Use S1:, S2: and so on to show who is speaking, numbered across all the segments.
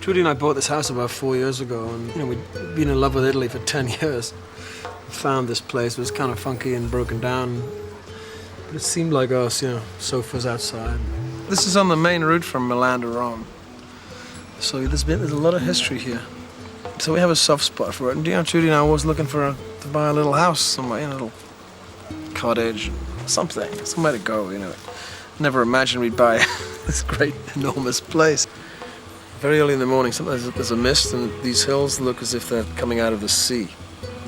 S1: Judy and I bought this house about 4 years ago, and we'd been in love with Italy for 10 years. Found this place. It was kind of funky and broken down, but it seemed like us, sofas outside. This is on the main route from Milan to Rome, so there's a lot of history here. So we have a soft spot for it. And Judy and I were always looking to buy a little house somewhere, a little cottage, something, somewhere to go. Never imagined we'd buy this great, enormous place. Very early in the morning, sometimes there's a mist, and these hills look as if they're coming out of the sea.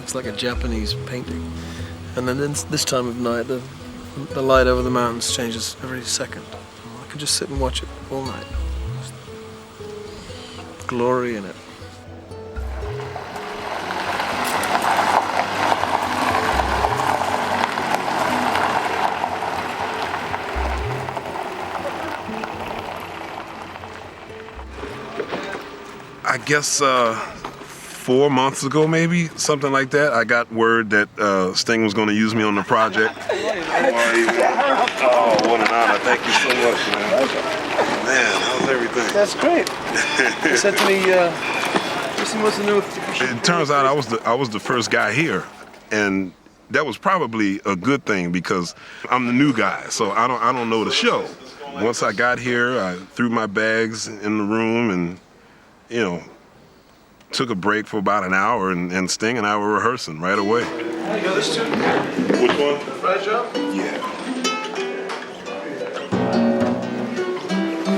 S1: It's like a Japanese painting. And then this time of night, the light over the mountains changes every second. I could just sit and watch it all night. Glory in it.
S2: I guess 4 months ago, maybe, something like that, I got word that Sting was going to use me on the project. Oh, what an honor. Thank you so much, man. Man, how's everything?
S1: That's great. He said to me, Christian wants to know if...
S2: It turns out I was the first guy here, and that was probably a good thing because I'm the new guy, so I don't know the show. Once I got here, I threw my bags in the room and took a break for about an hour, and Sting and I were rehearsing right away.
S1: You know this tune?
S2: Which one?
S1: The Fried Joe?
S2: Yeah.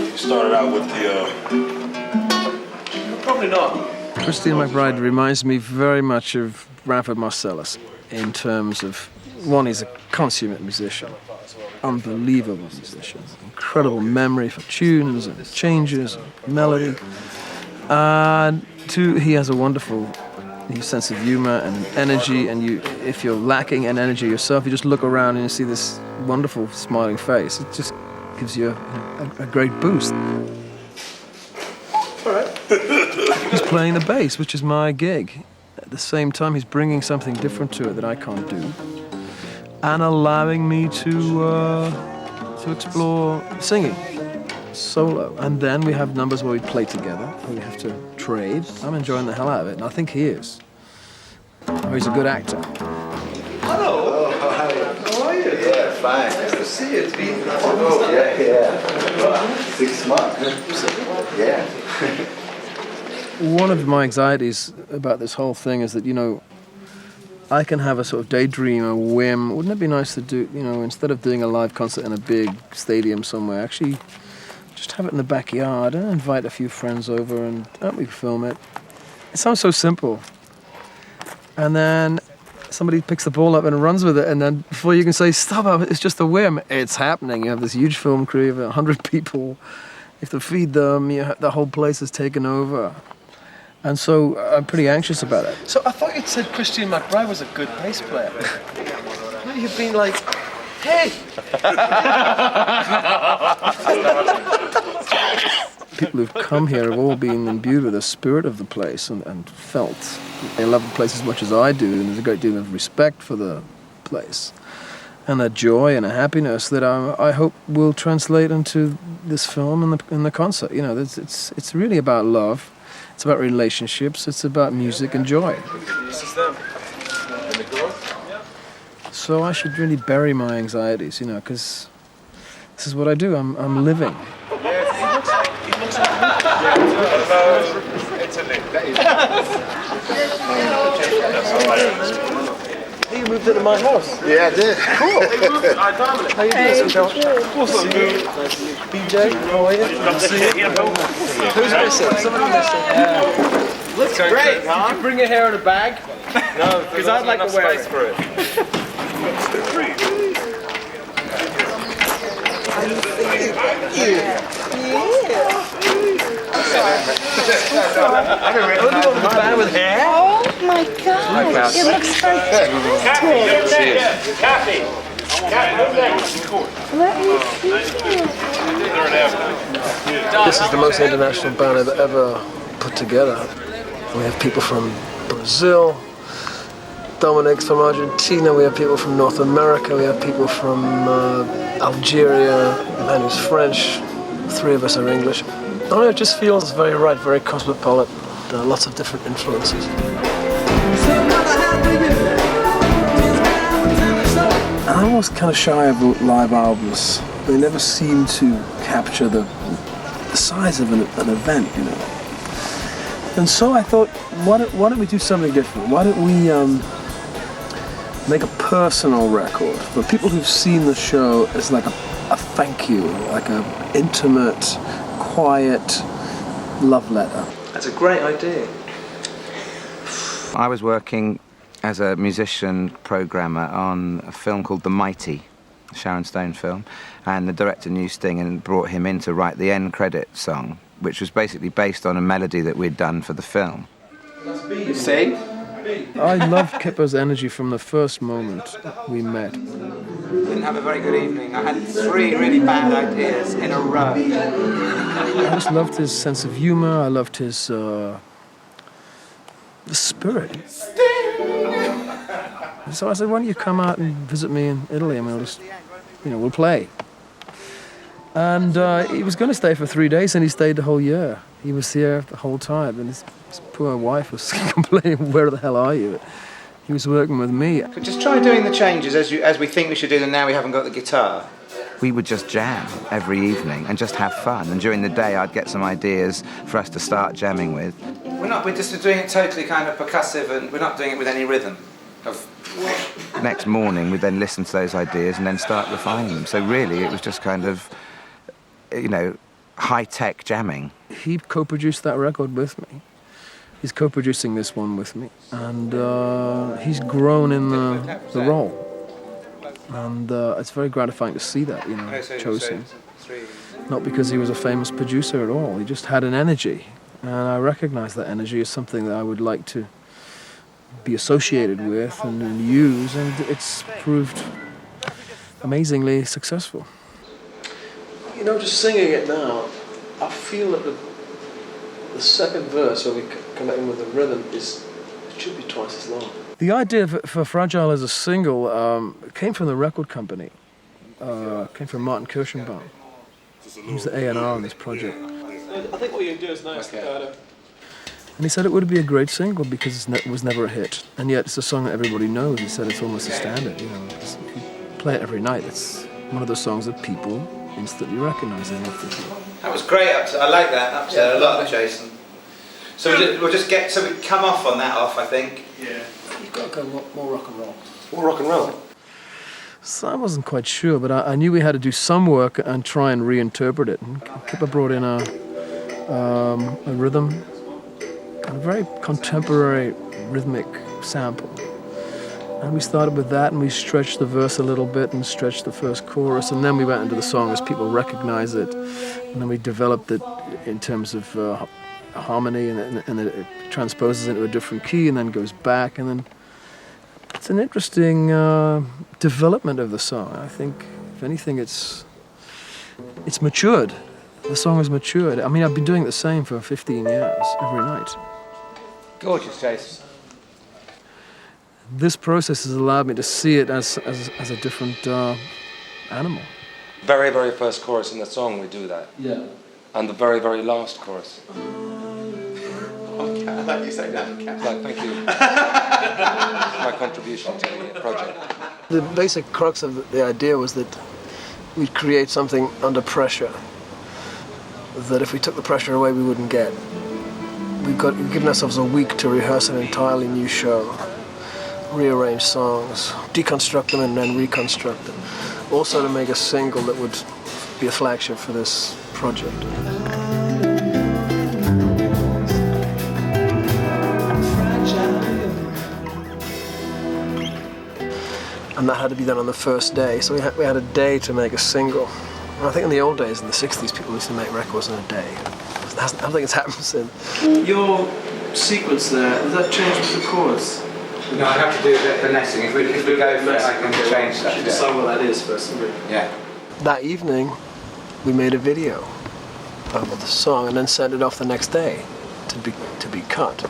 S2: You started out with the...
S1: Probably not. Christine McBride reminds me very much of Branford Marsalis in terms of, one, he's a consummate musician. Unbelievable musician. Incredible memory for tunes and changes and melody. And two, he has a wonderful sense of humor and energy, and if you're lacking in energy yourself, you just look around and you see this wonderful smiling face. It just gives you a great boost. All right. He's playing the bass, which is my gig. At the same time, he's bringing something different to it that I can't do, and allowing me to explore singing solo. And then we have numbers where we play together, where we have to trade. I'm enjoying the hell out of it, and I think he is. Oh, he's a good actor.
S3: Hello. How are you? Yeah, fine.
S1: Nice to see you. It's been
S3: Yeah. 6 months. Yeah.
S1: One of my anxieties about this whole thing is that, I can have a sort of daydream, a whim. Wouldn't it be nice to do, instead of doing a live concert in a big stadium somewhere, actually just have it in the backyard and invite a few friends over and we film it. It sounds so simple. And then somebody picks the ball up and runs with it, and then before you can say, stop, it's just a whim, it's happening. You have this huge film crew of 100 people. You have to feed them, the whole place is taken over. And so I'm pretty anxious about it. So I thought you'd said Christian McBride was a good bass player. Now you've been like, hey! People who've come here have all been imbued with the spirit of the place and felt they love the place as much as I do, and there's a great deal of respect for the place. And a joy and a happiness that I hope will translate into this film and the concert. It's really about love. It's about relationships. It's about music and joy. This is them. And the girl? Yeah. So I should really bury my anxieties, because this is what I do. I'm living. You moved into my house.
S3: Yeah, I did.
S1: Cool. How you doing? BJ, how are you? Who's missing? Somebody missing. Looks great, huh? Did you bring your hair in a bag? No, because I'd like to wear it. For it. The band with hair?
S4: Oh my God! It looks fantastic.
S5: Kathy.
S4: Let me see it.
S1: This is the most international band I've ever put together. We have people from Brazil, Dominic's from Argentina, we have people from North America, we have people from Algeria, a man who's French, Three of us are English. I don't know, it just feels very right, very cosmopolitan. There are lots of different influences. I'm almost kind of shy of live albums. They never seem to capture the size of an event, you know. And so I thought, why don't we do something different? Why don't we make a personal record for people who've seen the show as like a thank you, like an intimate, quiet love letter.
S3: That's a great idea.
S5: I was working as a musician programmer on a film called The Mighty, a Sharon Stone film, and the director knew Sting and brought him in to write the end credit song, which was basically based on a melody that we'd done for the film.
S3: See?
S1: I loved Kipper's energy from the first moment we met.
S5: Didn't have a very good evening. I had 3 really bad ideas in a row.
S1: I just loved his sense of humor. I loved his the spirit. So I said, why don't you come out and visit me in Italy and we'll just, we'll play. And he was going to stay for 3 days, and he stayed the whole year. He was here the whole time, and his poor wife was complaining, where the hell are you? He was working with me.
S6: But just try doing the changes as we think we should do them now we haven't got the guitar.
S5: We would just jam every evening and just have fun. And during the day, I'd get some ideas for us to start jamming with.
S6: We're just doing it totally kind of percussive, and we're not doing it with any rhythm.
S5: Next morning, we'd then listen to those ideas and then start refining them. So really, it was just kind of, high-tech jamming.
S1: He co-produced that record with me. He's co-producing this one with me. And he's grown in the role. And it's very gratifying to see that, chose him. Not because he was a famous producer at all. He just had an energy. And I recognize that energy as something that I would like to be associated with and use. And it's proved amazingly successful. Just singing it now, I feel that the second verse, where we connect with the rhythm, it should be twice as long. The idea for Fragile as a single came from the record company. Came from Martin Kirschenbaum. He's the A&R on this project. I think what you do is nice. Okay. And he said it would be a great single because it was never a hit. And yet it's a song that everybody knows. He said it's almost a standard. If you play it every night, it's one of those songs that people instantly recognize.
S6: That was great. I like that. Up to a lot, Jason. So we come off on that I think.
S1: Yeah. You've got to go more rock and roll.
S3: More rock and roll?
S1: So I wasn't quite sure, but I knew we had to do some work and try and reinterpret it. And Kipper brought in a rhythm, a very contemporary rhythmic sample. And we started with that, and we stretched the verse a little bit and stretched the first chorus, and then we went into the song as people recognize it. And then we developed it in terms of harmony, and it transposes into a different key and then goes back, and then it's an interesting development of the song. I think, if anything, it's matured. The song has matured. I mean, I've been doing the same for 15 years, every night.
S6: Gorgeous, Jason.
S1: This process has allowed me to see it as a different animal.
S7: Very, very first chorus in the song, we do that.
S1: Yeah.
S7: And the very, very last chorus.
S3: Okay, I like you saying that.
S7: Like, thank you. It's my contribution to the project.
S1: The basic crux of the idea was that we'd create something under pressure that if we took the pressure away, we wouldn't get. We've given ourselves a week to rehearse an entirely new show, rearrange songs, deconstruct them and then reconstruct them. Also to make a single that would be a flagship for this project. And that had to be done on the first day, so we had a day to make a single. And I think in the old days, in the 60s, people used to make records in a day. I don't think it's happened since. Your sequence there, does that change with the chorus?
S6: No, I have to do a bit of finessing. If we go for it, I can change that.
S1: You should decide what that is first.
S6: Yeah.
S1: That evening, we made a video of the song and then sent it off the next day to be cut.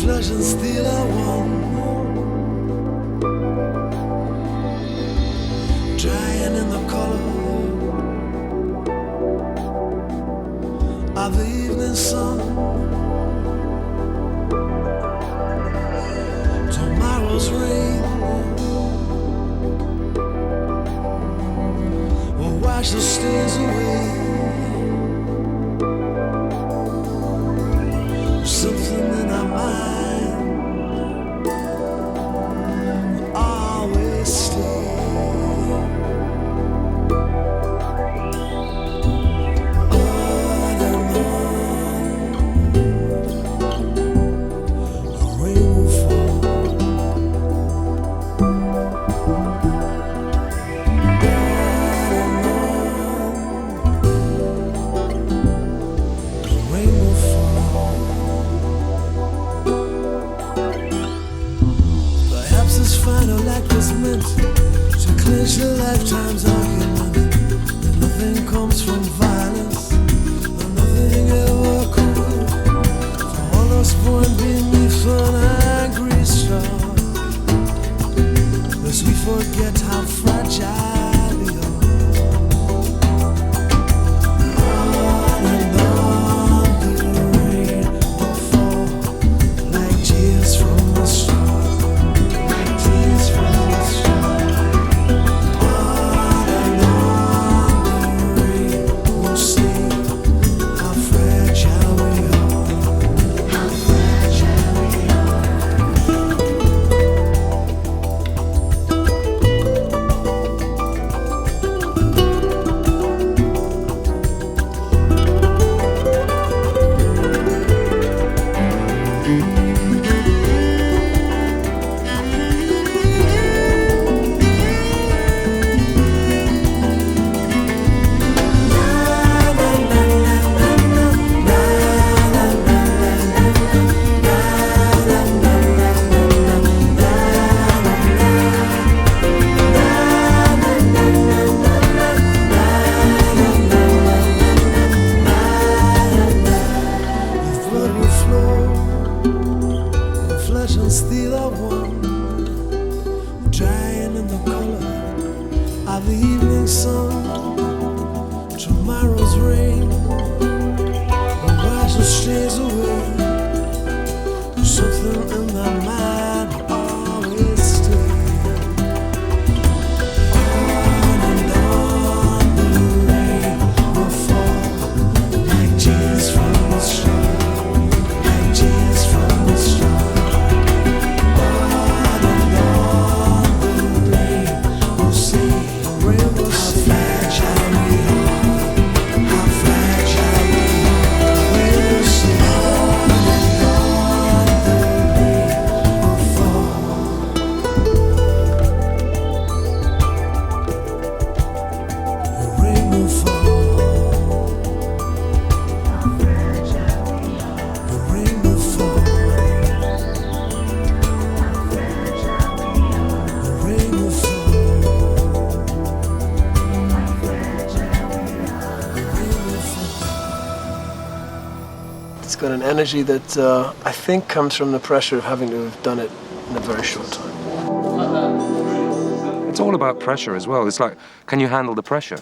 S8: flesh and steel are one. Drying in the color of the evening sun. Tomorrow's rain will wash the stains away. Something in our mind will always stay. On and on, the rain will fall. The rain will fall. Perhaps this final act was meant to clinch a lifetime's argument. That nothing comes from violence, and nothing ever could. For all us born beneath an angry star, lest we forget how fragile we are. On and on the rain will fall like tears from a star. Tears from a star. On and on the rain will sing how fragile we are. How fragile we are. The blood will flow, the flesh and steel are one, drying in the color of the evening sun. Tomorrow's rain will wash the stains away. Something in my mind will always stay. On and on the rain will fall like tears from a star. Like tears from a star. On and on the rain will sing. The rain will sing. How fragile we are. How fragile we are. The rain will sing. On and on the rain will fall. The rain will fall. The rain will fall. The rain will fall.
S1: It's got an energy that I think comes from the pressure of having to have done it in a very short time.
S7: It's all about pressure as well. It's like, can you handle the pressure?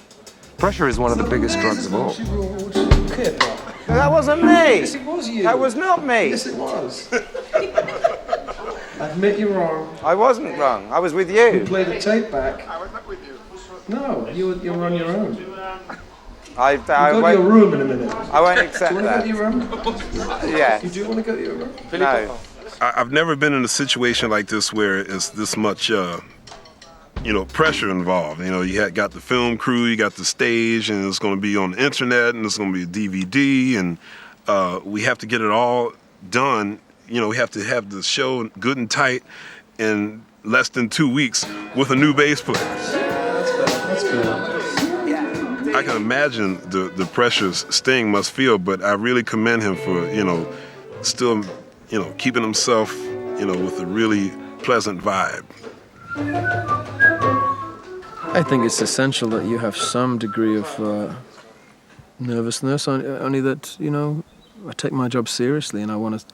S7: Pressure is one of the biggest drugs of all.
S5: That wasn't me.
S1: Yes, it was you.
S5: That was not me.
S1: Yes, it was. I admit you're wrong.
S5: I wasn't wrong. I was with you.
S1: Play the tape back. I was not with you. No, you were on your own.
S5: I
S1: Go to your
S5: won't,
S1: room in a minute.
S5: I won't accept
S1: Do you want to go
S5: that.
S1: to your room?
S5: Yeah.
S1: You do want to go to your room?
S5: No.
S2: I've never been in a situation like this where it's this much, pressure involved. You know, got the film crew, you got the stage, and it's going to be on the internet, and it's going to be a DVD, and we have to get it all done. You know, we have to have the show good and tight in less than 2 weeks with a new bass player.
S1: That's good.
S2: I can imagine the pressures Sting must feel, but I really commend him for, still, keeping himself, with a really pleasant vibe.
S1: I think it's essential that you have some degree of nervousness, only that, I take my job seriously and I want to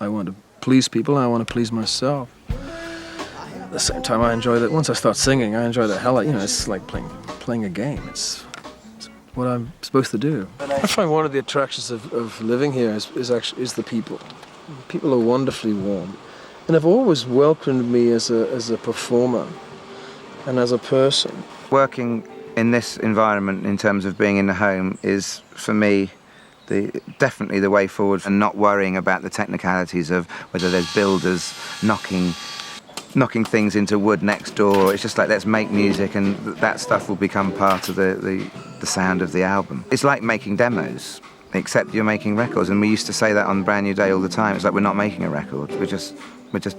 S1: please people, I want to please myself. At the same time, I enjoy that. Once I start singing, I enjoy the hell out. You know, it's like playing a game. It's what I'm supposed to do. I find one of the attractions of living here is the people. People are wonderfully warm, and have always welcomed me as a performer and as a person.
S5: Working in this environment in terms of being in the home is, for me, definitely the way forward, and not worrying about the technicalities of whether there's builders knocking things into wood next door. It's just like, let's make music, and that stuff will become part of the sound of the album. It's like making demos, except you're making records, and we used to say that on Brand New Day all the time. It's like, we're not making a record, we're just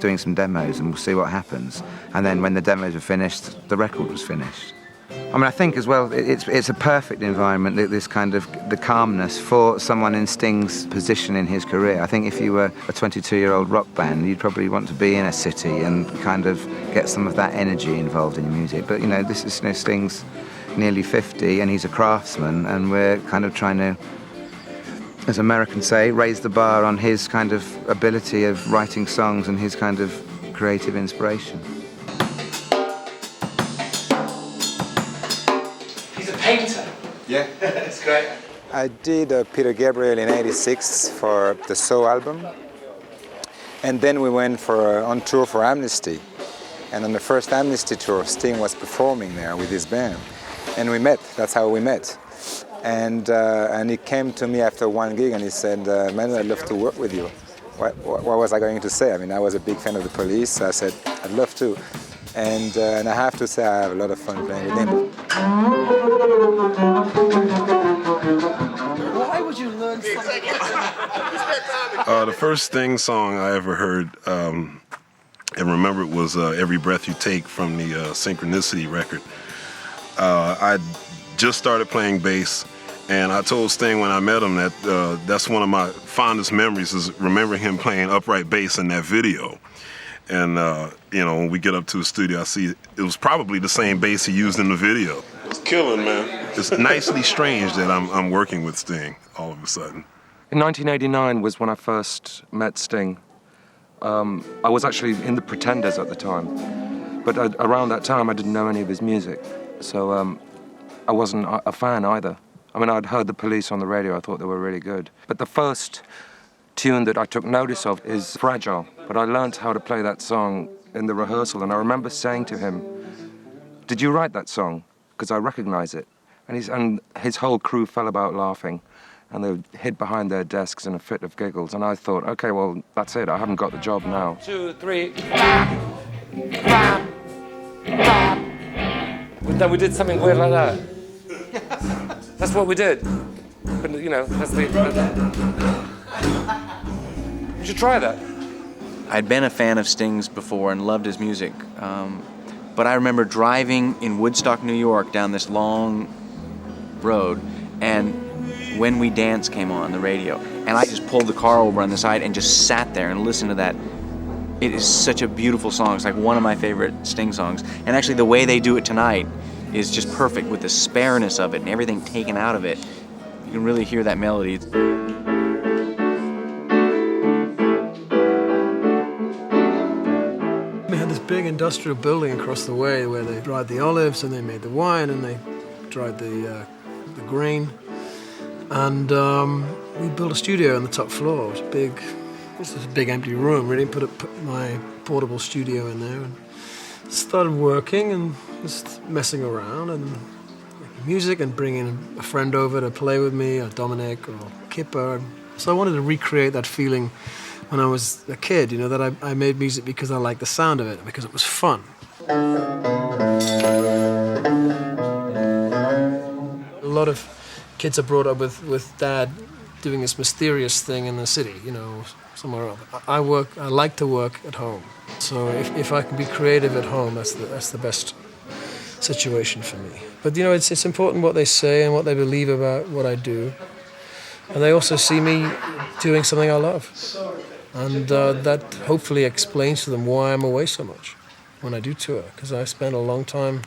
S5: doing some demos and we'll see what happens. And then when the demos were finished, the record was finished. I mean, I think as well, it's a perfect environment, this kind of the calmness for someone in Sting's position in his career. I think if you were a 22-year-old rock band, you'd probably want to be in a city and kind of get some of that energy involved in your music. But, you know, this is, you know, Sting's nearly 50 and he's a craftsman, and we're kind of trying to, as Americans say, raise the bar on his kind of ability of writing songs and his kind of creative inspiration.
S6: Painter.
S3: Yeah.
S6: It's great.
S9: I did Peter Gabriel in '86 for the So album, and then we went on tour for Amnesty. And on the first Amnesty tour, Sting was performing there with his band, and we met. That's how we met. And he came to me after one gig and he said, "Man, I'd love to work with you." What was I going to say? I mean, I was a big fan of the Police, so I said, "I'd love to." And I have to say, I have a lot of fun playing with him.
S3: Why would you learn something?
S2: The first Sting song I ever heard, and remember, it was Every Breath You Take from the Synchronicity record. I just started playing bass, and I told Sting when I met him that that's one of my fondest memories, is remembering him playing upright bass in that video. And, you know, when we get up to the studio, I see it was probably the same bass he used in the video. It's killing, man. It's nicely strange that I'm working with Sting all of a sudden.
S7: In 1989 was when I first met Sting. I was actually in the Pretenders at the time. But around that time, I didn't know any of his music. So I wasn't a fan either. I mean, I'd heard the Police on the radio. I thought they were really good. But the first tune that I took notice of is Fragile, but I learned how to play that song in the rehearsal, and I remember saying to him, "Did you write that song? Because I recognize it." And his whole crew fell about laughing, and they hid behind their desks in a fit of giggles, and I thought, okay, well, that's it, I haven't got the job now. 2, 3, then we did something weird like that. That's what we did. But, you know, that's you should try that.
S10: I'd been a fan of Sting's before and loved his music, but I remember driving in Woodstock, New York, down this long road, and When We Dance came on the radio, and I just pulled the car over on the side and just sat there and listened to that. It is such a beautiful song. It's like one of my favorite Sting songs, and actually the way they do it tonight is just perfect, with the spareness of it and everything taken out of it. You can really hear that melody.
S1: We had this big industrial building across the way where they dried the olives and they made the wine and they dried the grain. And we built a studio on the top floor. It was a big empty room, really. Put my portable studio in there and started working and just messing around and making music and bringing a friend over to play with me, or Dominic or Kipper. So I wanted to recreate that feeling when I was a kid, you know, that I made music because I liked the sound of it, because it was fun. A lot of kids are brought up with dad doing this mysterious thing in the city, you know, somewhere else. I like to work at home. So if I can be creative at home, that's the best situation for me. But, you know, it's important what they say and what they believe about what I do. And they also see me doing something I love. And that hopefully explains to them why I'm away so much when I do tour, because I spend a long time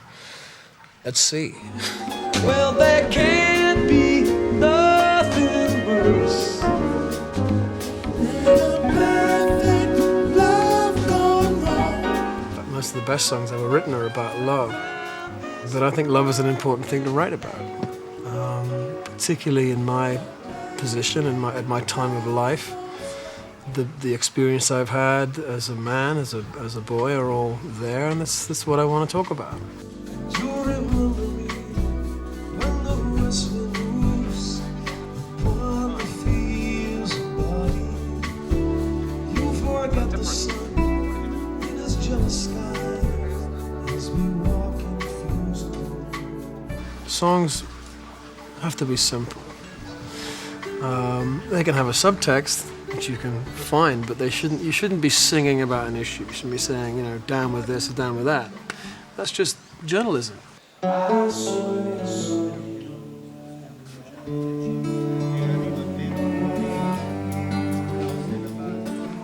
S1: at sea.
S8: Well, there can't be nothing worse than a perfect
S1: best songs ever written are about love. But I think love is an important thing to write about, particularly in my position and at my time of life. The experience I've had as a man, as a boy, are all there, and that's what I want to talk about.
S8: You remember me when the whistling moves upon the fields of body. You forget the sun in his jealous sky as we walk in fields of gold.
S1: Songs have to be simple. They can have a subtext, which you can find, but you shouldn't be singing about an issue. You shouldn't be saying, you know, down with this or down with that. That's just journalism.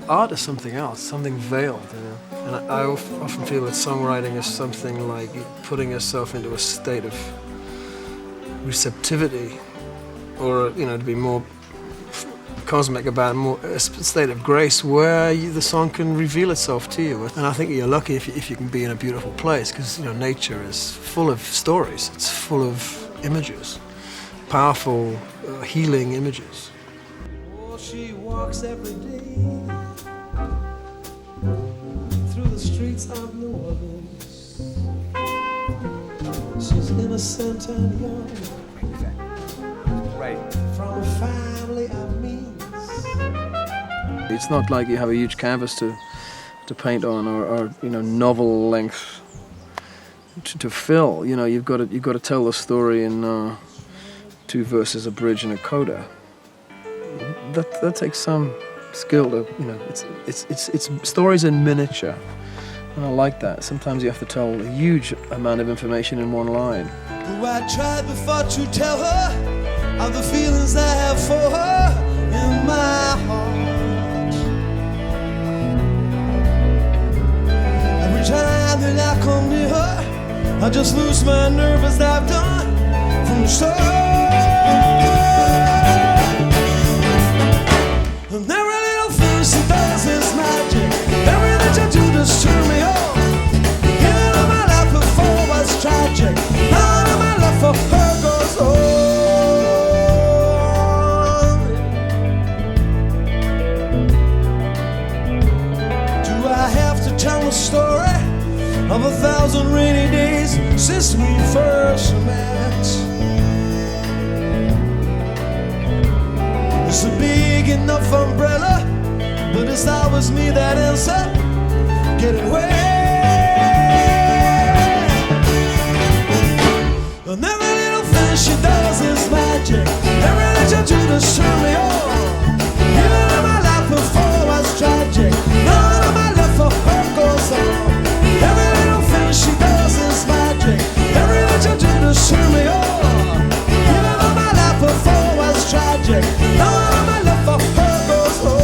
S1: Art is something else, something veiled, you know. And I often feel that songwriting is something like putting yourself into a state of receptivity, or, you know, to be more cosmic about a state of grace where the song can reveal itself to you. And I think you're lucky if you can be in a beautiful place, because, you know, nature is full of stories. It's full of images, powerful, healing images.
S8: Oh, she walks every day through the streets of New Orleans. She's innocent and young, from a family of means.
S1: It's not like you have a huge canvas to paint on, or you know, novel length to fill. You know, you've got to tell the story in 2 verses, a bridge, and a coda. That takes some skill to, you know. It's stories in miniature, and I like that. Sometimes you have to tell a huge amount of information in one line.
S8: Though I tried before to tell her of the feelings I have for her in my heart. Every time that I come near her, I just lose my nerve as I've done from the start. And every little thing she does is magic. Everything she do just turn me on. Giving her my life before was tragic. Now my love for her goes on. Tell a story of 1,000 rainy days since we first met. It's a big enough umbrella, but it's always me that ends up getting wet. And every little thing she does is magic. Everything she do to turn me on. Even in my life before was tragic. None of my love for her goes on. Every little thing she does is magic. Everything she do to turn me on. Even though my life before was tragic. None of my love for her goes on.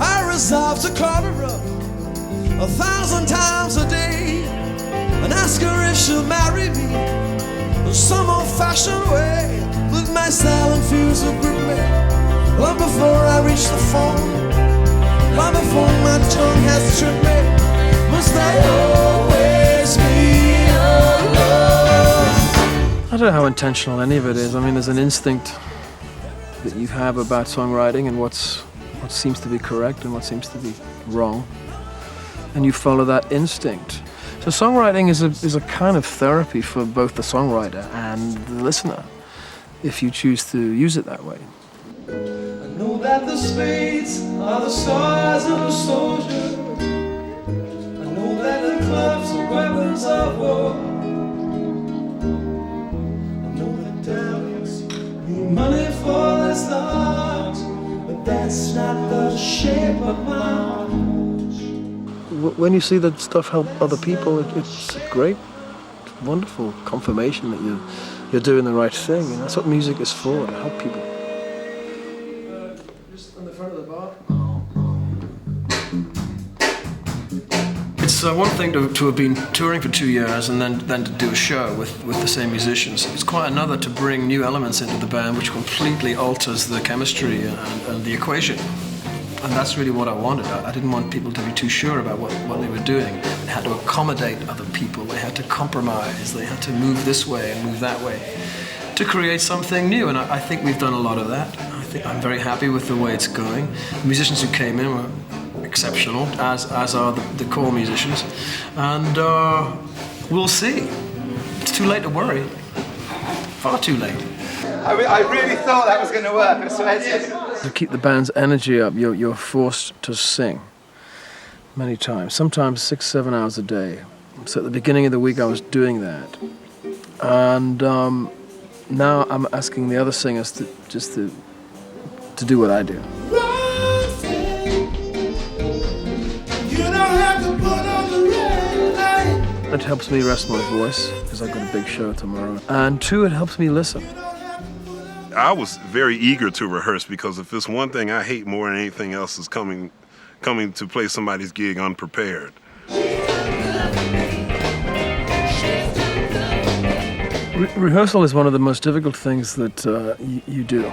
S8: I resolve to call her up 1,000 times a day and ask her if she'll marry me in some old-fashioned way. With my silent fuse of me, long before I reach the phone, long before my tongue has tripped me, must I always be alone?
S1: I don't know how intentional any of it is. I mean, there's an instinct that you have about songwriting and what seems to be correct and what seems to be wrong, and you follow that instinct. So songwriting is a kind of therapy for both the songwriter and the listener, if you choose to use it that way.
S8: I know that the spades are the stars of a soldier. I know that the clubs are weapons of war. I know that diamonds need money for this art, but that's not the shape of my heart.
S1: When you see that stuff help other people, it's great, wonderful confirmation that you're doing the right thing, and that's what music is for, to help people. Just on the front of the bar. It's one thing to have been touring for 2 years and then to do a show with the same musicians. It's quite another to bring new elements into the band, which completely alters the chemistry and the equation. And that's really what I wanted. I didn't want people to be too sure about what they were doing. They had to accommodate other people. They had to compromise. They had to move this way and move that way to create something new. And I think we've done a lot of that. I'm very happy with the way it's going. The musicians who came in were exceptional, as are the core musicians. And we'll see. It's too late to worry. Far too late.
S6: I really thought that was going to work, I swear to you.
S1: To keep the band's energy up, you're forced to sing many times, sometimes 6-7 hours a day. So at the beginning of the week I was doing that. And now I'm asking the other singers to do what I do. It helps me rest my voice, because I've got a big show tomorrow. And 2, it helps me listen.
S2: I was very eager to rehearse, because if it's one thing I hate more than anything else is coming to play somebody's gig unprepared.
S1: Rehearsal is one of the most difficult things that you do.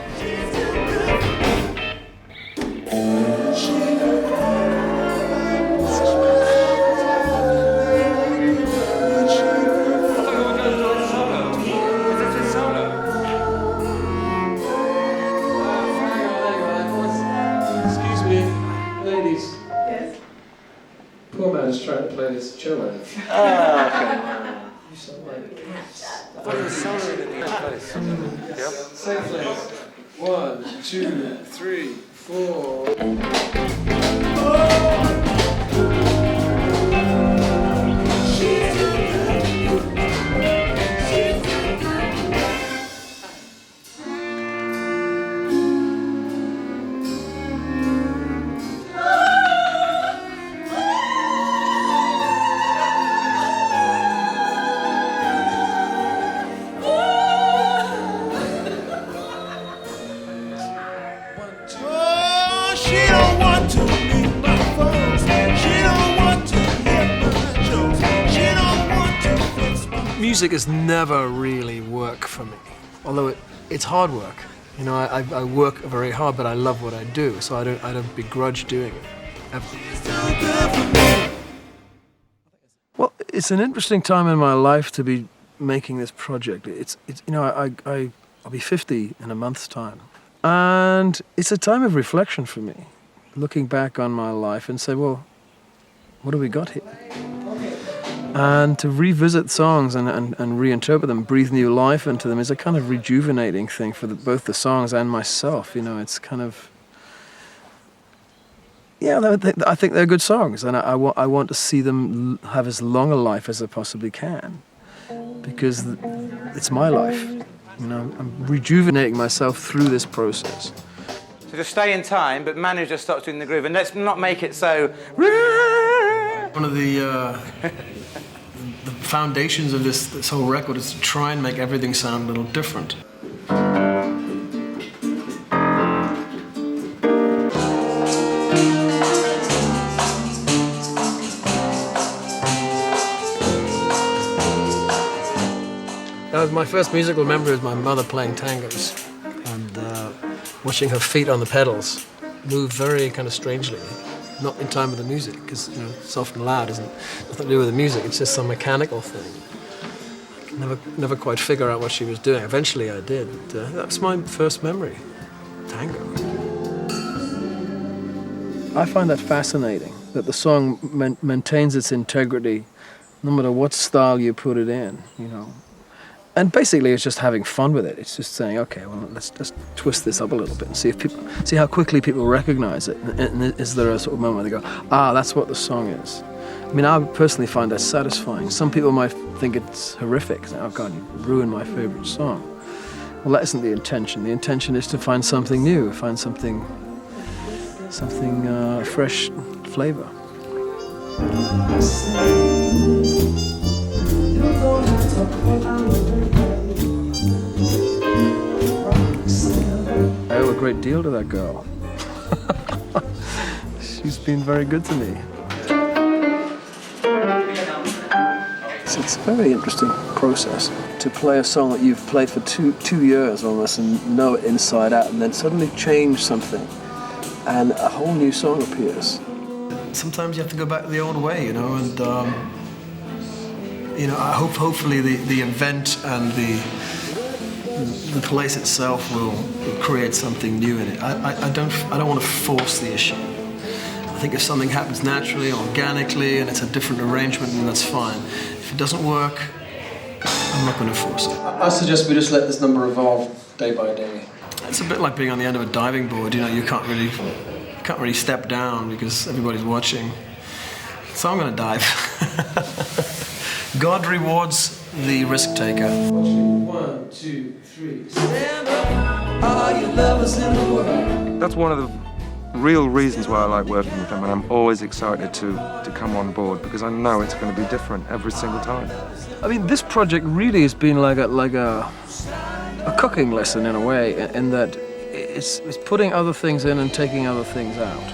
S1: Excuse me, ladies. Yes. Poor man is trying to play this cello.
S6: Oh, okay.
S1: You sound like cats.
S7: I thought it was solo in the place. Yep.
S1: Same place. 1, 2, 3, 4. Music has never really worked for me, although it's hard work. You know, I work very hard, but I love what I do, so I don't begrudge doing it. Ever. Well, it's an interesting time in my life to be making this project. It's you know, I'll be 50 in a month's time, and it's a time of reflection for me, looking back on my life and say, well, what have we got here? And to revisit songs and reinterpret them, breathe new life into them, is a kind of rejuvenating thing for both the songs and myself. You know, it's kind of, yeah, I think they're good songs, and I want to see them have as long a life as I possibly can, because it's my life. You know, I'm rejuvenating myself through this process.
S6: So just stay in time, but manage to stop doing the groove, and let's not make it so.
S1: One of the foundations of this whole record is to try and make everything sound a little different. My first musical memory was my mother playing tangos and watching her feet on the pedals move very kind of strangely. Not in time with the music, because you know, soft and loud isn't nothing to do with the music. It's just some mechanical thing. Never quite figure out what she was doing. Eventually, I did. That's my first memory, tango. I find that fascinating. That the song maintains its integrity, no matter what style you put it in. You know, and basically, it's just having fun with it. It's just saying, okay, well, let's just twist this up a little bit and see how quickly people recognize it. And is there a sort of moment where they go, ah, that's what the song is? I mean, I personally find that satisfying. Some people might think it's horrific. Say, oh God, you ruined my favorite song. Well, that isn't the intention. The intention is to find something new, find something fresh flavor. I owe a great deal to that girl. She's been very good to me. It's a very interesting process to play a song that you've played for two years almost and know it inside out, and then suddenly change something and a whole new song appears. Sometimes you have to go back the old way, you know, and I hopefully the event and the place itself will create something new in it. I don't want to force the issue. I think if something happens naturally, organically, and it's a different arrangement, then that's fine. If it doesn't work, I'm not going to force it. I suggest we just let this number evolve day by day. It's a bit like being on the end of a diving board. You know, you can't really step down because everybody's watching. So I'm going to dive. God rewards the risk taker. 1, 2, 3. Stand up, all you lovers in the world.
S7: That's one of the real reasons why I like working with them, and I'm always excited to come on board because I know it's going to be different every single time.
S1: I mean, this project really has been like a cooking lesson in a way, in that it's putting other things in and taking other things out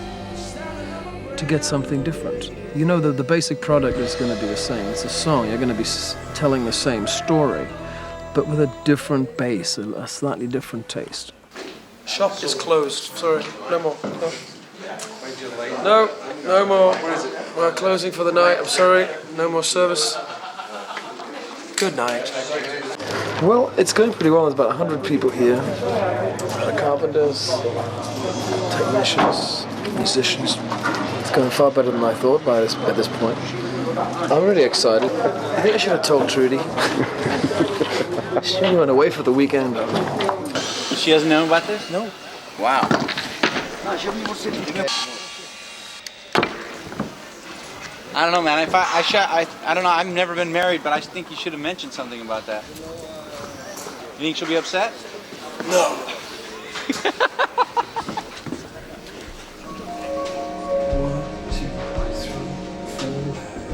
S1: to get something different. You know that the basic product is going to be the same. It's a song. You're going to be telling the same story, but with a different base, a slightly different taste. Shop is closed. Sorry, no more. No more. We're closing for the night. I'm sorry. No more service. Good night. Well, it's going pretty well. There's about 100 people here. The carpenters, technicians, musicians. It's going far better than I thought at this point. I'm really excited. I think I should have told Trudy. She only went away for the weekend.
S10: She doesn't know about this?
S1: No.
S10: Wow. I don't know, man. If I don't know. I've never been married, but I think you should have mentioned something about that. You think she'll be upset?
S1: No.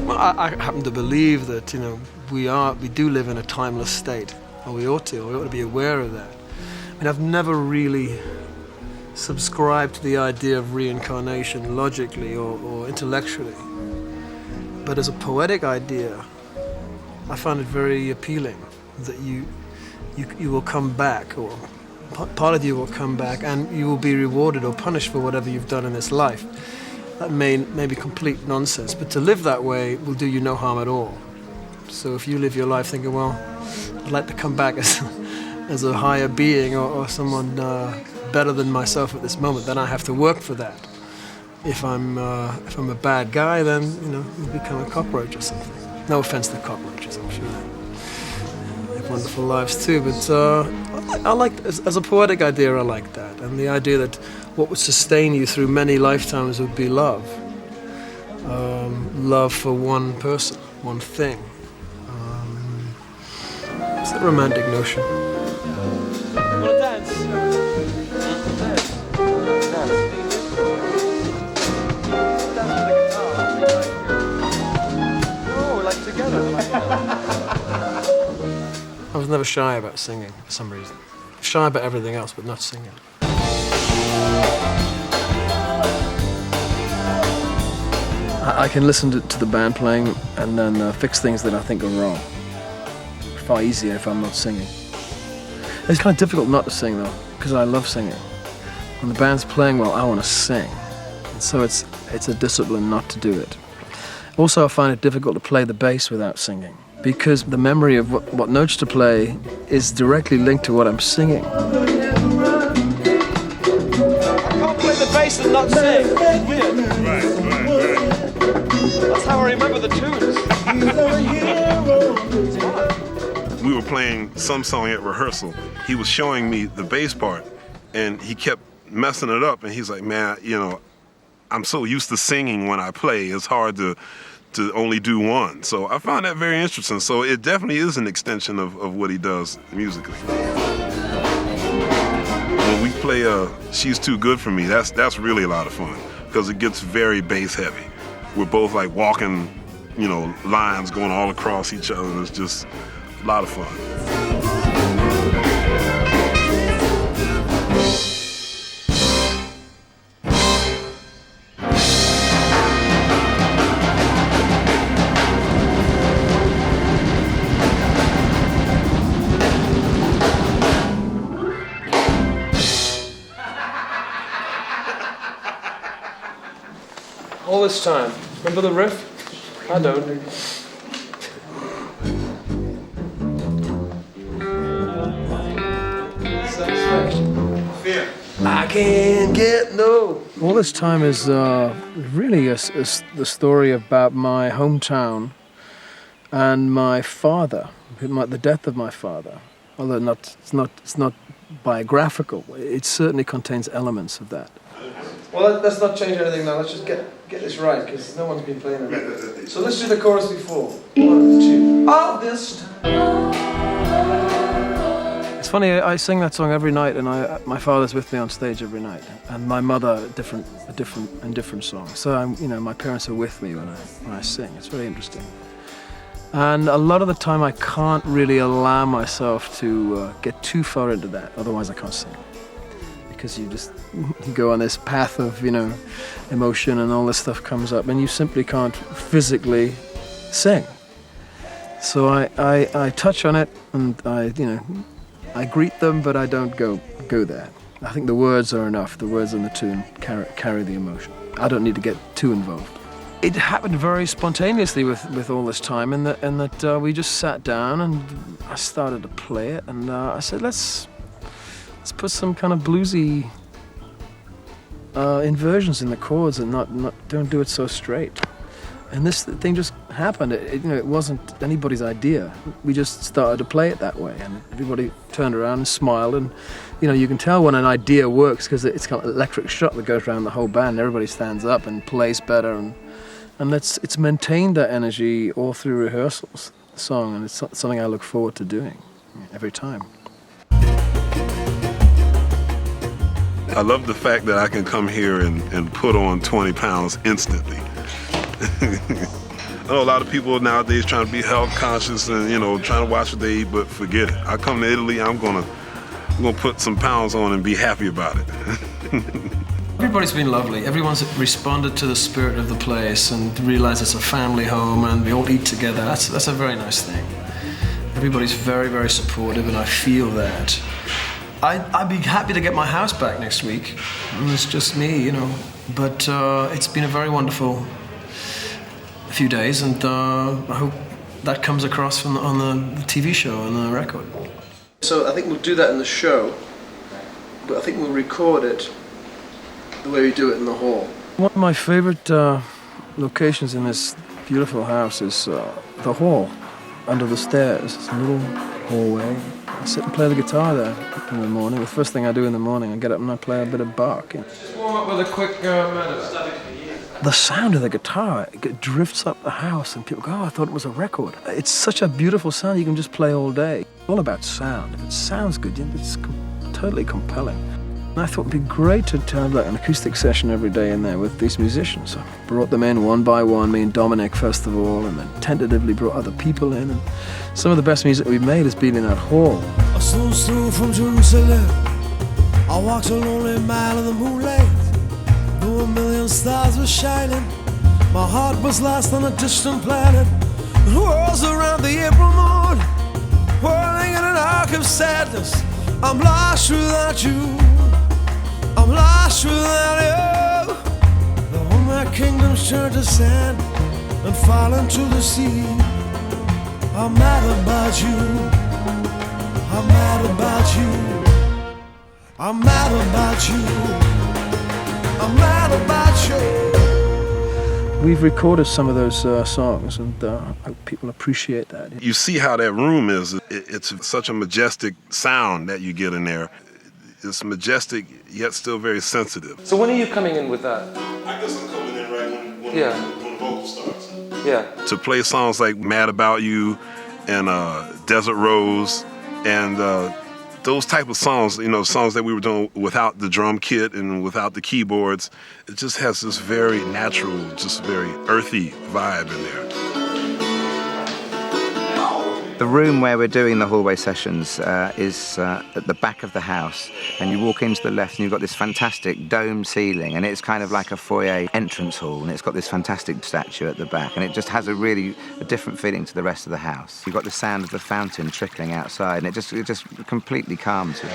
S1: Well, I happen to believe that, you know, we do live in a timeless state, or we ought to be aware of that. I mean, I've never really subscribed to the idea of reincarnation logically or intellectually, but as a poetic idea, I find it very appealing that you will come back, or part of you will come back, and you will be rewarded or punished for whatever you've done in this life. That may be complete nonsense, but to live that way will do you no harm at all. So if you live your life thinking, well, I'd like to come back as a higher being or someone better than myself at this moment, then I have to work for that. If I'm a bad guy, then, you know, you'll become a cockroach or something. No offense to cockroaches, I'm sure they have wonderful lives too, but I like, as a poetic idea, I like that. And the idea that what would sustain you through many lifetimes would be love. Love for one person, one thing. It's a romantic notion.
S10: Wanna dance?
S1: I was never shy about singing for some reason. Shy about everything else, but not singing. I can listen to the band playing and then fix things that I think are wrong. Far easier if I'm not singing. It's kind of difficult not to sing though, because I love singing. When the band's playing well, I want to sing. And so it's a discipline not to do it. Also, I find it difficult to play the bass without singing, because the memory of what notes to play is directly linked to what I'm singing.
S3: I can't play the bass and not sing. It's weird. That's how I remember the tunes.
S2: We were playing some song at rehearsal. He was showing me the bass part, and he kept messing it up. And he's like, man, you know, I'm so used to singing when I play. It's hard to only do one. So I found that very interesting. So it definitely is an extension of what he does musically. When we play She's Too Good For Me, that's really a lot of fun because it gets very bass heavy. We're both like walking, you know, lines going all across each other, and it's just a lot of fun.
S1: All this time. Remember the riff? I don't.
S6: Fear.
S1: I can't get no. All this time is really the story about my hometown and my father, the death of my father. Although it's not biographical. It certainly contains elements of that. Well, let's not change anything now. Let's just get this right, because no one's been playing it. So let's do the chorus before. 1, 2. All this time. It's funny. I sing that song every night, and my father's with me on stage every night, and my mother a different song. So my parents are with me when I sing. It's very interesting. And a lot of the time, I can't really allow myself to get too far into that. Otherwise, I can't sing. Because you go on this path of, emotion, and all this stuff comes up, and you simply can't physically sing. So I touch on it, and I greet them, but I don't go there. I think the words are enough. The words and the tune carry the emotion. I don't need to get too involved. It happened very spontaneously with all this time, in that we just sat down and I started to play it, and I said, let's put some kind of bluesy inversions in the chords, and don't do it so straight. And this thing just happened. It wasn't anybody's idea. We just started to play it that way, and everybody turned around and smiled. And you can tell when an idea works, because it's kind of an electric shock that goes around the whole band. Everybody stands up and plays better, and it's maintained that energy all through rehearsals, the song, and it's something I look forward to doing every time.
S2: I love the fact that I can come here and put on 20 pounds instantly. I know a lot of people nowadays trying to be health conscious and trying to watch what they eat, but forget it. I come to Italy, I'm gonna put some pounds on and be happy about it.
S1: Everybody's been lovely. Everyone's responded to the spirit of the place and realized it's a family home, and we all eat together. That's a very nice thing. Everybody's very, very supportive, and I feel that. I'd be happy to get my house back next week. And it's just me, But it's been a very wonderful few days, and I hope that comes across on the TV show and the record. So I think we'll do that in the show, but I think we'll record it the way we do it in the hall. One of my favorite locations in this beautiful house is the hall, under the stairs. It's a little hallway. I sit and play the guitar there in the morning. The first thing I do in the morning, I get up and I play a bit of Bach. Just warm up with a quick melody. The sound of the guitar, it drifts up the house, and people go, I thought it was a record. It's such a beautiful sound, you can just play all day. It's all about sound. If it sounds good, it's totally compelling. And I thought it'd be great to have like an acoustic session every day in there with these musicians. So I brought them in one by one, me and Dominic first of all, and then tentatively brought other people in. And some of the best music we've made has been in that hall.
S8: A stone's throw from Jerusalem. I walked a lonely mile in the moonlight. Though a million stars were shining, my heart was lost on a distant planet. It whirls around the April moon, whirling in an arc of sadness. I'm lost without you. I'm lost without you. All my kingdoms turn to sand and fall into the sea. I'm mad about you. I'm mad about you. I'm mad about you. I'm mad about you.
S1: We've recorded some of those songs, and I hope people appreciate that.
S2: You see how that room is. It's such a majestic sound that you get in there. It's majestic, yet still very sensitive.
S7: So when are you coming in with that?
S2: I guess I'm coming in right when the vocal starts.
S7: Yeah.
S2: To play songs like Mad About You and Desert Rose and those type of songs, songs that we were doing without the drum kit and without the keyboards, it just has this very natural, just very earthy vibe in there.
S5: The room where we're doing the hallway sessions is at the back of the house, and you walk into the left and you've got this fantastic dome ceiling, and it's kind of like a foyer entrance hall, and it's got this fantastic statue at the back, and it just has a different feeling to the rest of the house. You've got the sound of the fountain trickling outside, and it just completely calms you.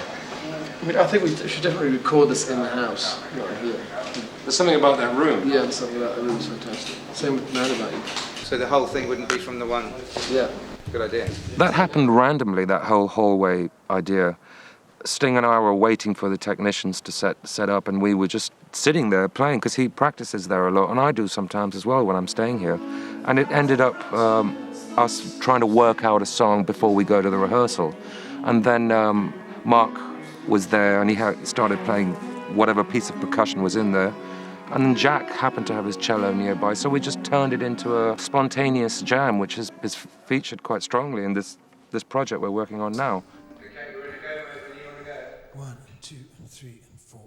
S1: I mean, I think we should definitely record this in the house, not here.
S7: There's something about that room.
S1: Yeah, there's something about the room's fantastic. Same with Mad About You.
S6: So the whole thing wouldn't be from the one.
S1: Yeah.
S6: Good idea.
S7: That happened randomly, that whole hallway idea. Sting and I were waiting for the technicians to set up, and we were just sitting there playing, because he practices there a lot, and I do sometimes as well when I'm staying here. And it ended up us trying to work out a song before we go to the rehearsal. And then Mark was there, and he started playing whatever piece of percussion was in there. And then Jack happened to have his cello nearby, so we just turned it into a spontaneous jam, which is featured quite strongly in this project we're working on now.
S6: Okay, we're ready to go when you want to go.
S8: 1, 2, and 3, and 4.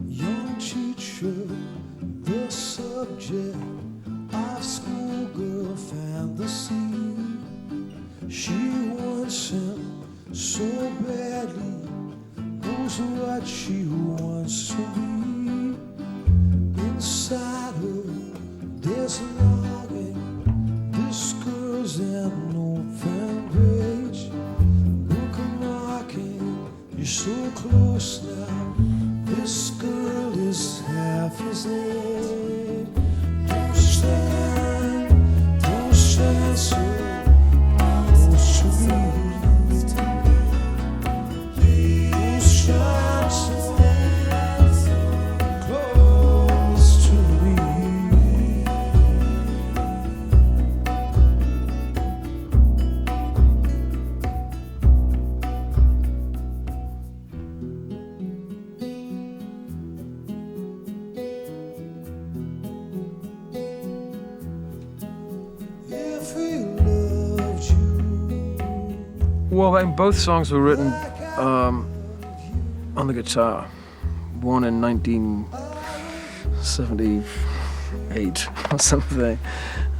S8: Young teacher, the subject of schoolgirl fantasy. She wants him so badly, knows what she wants to be. Inside her, there's longing. This girl's an open page. Book knocking, you're so close now. This girl is half his age. Don't stand so close to me. Don't stand so close to me. If he loved you,
S1: Well, both songs were written on the guitar. One in 1978 or something,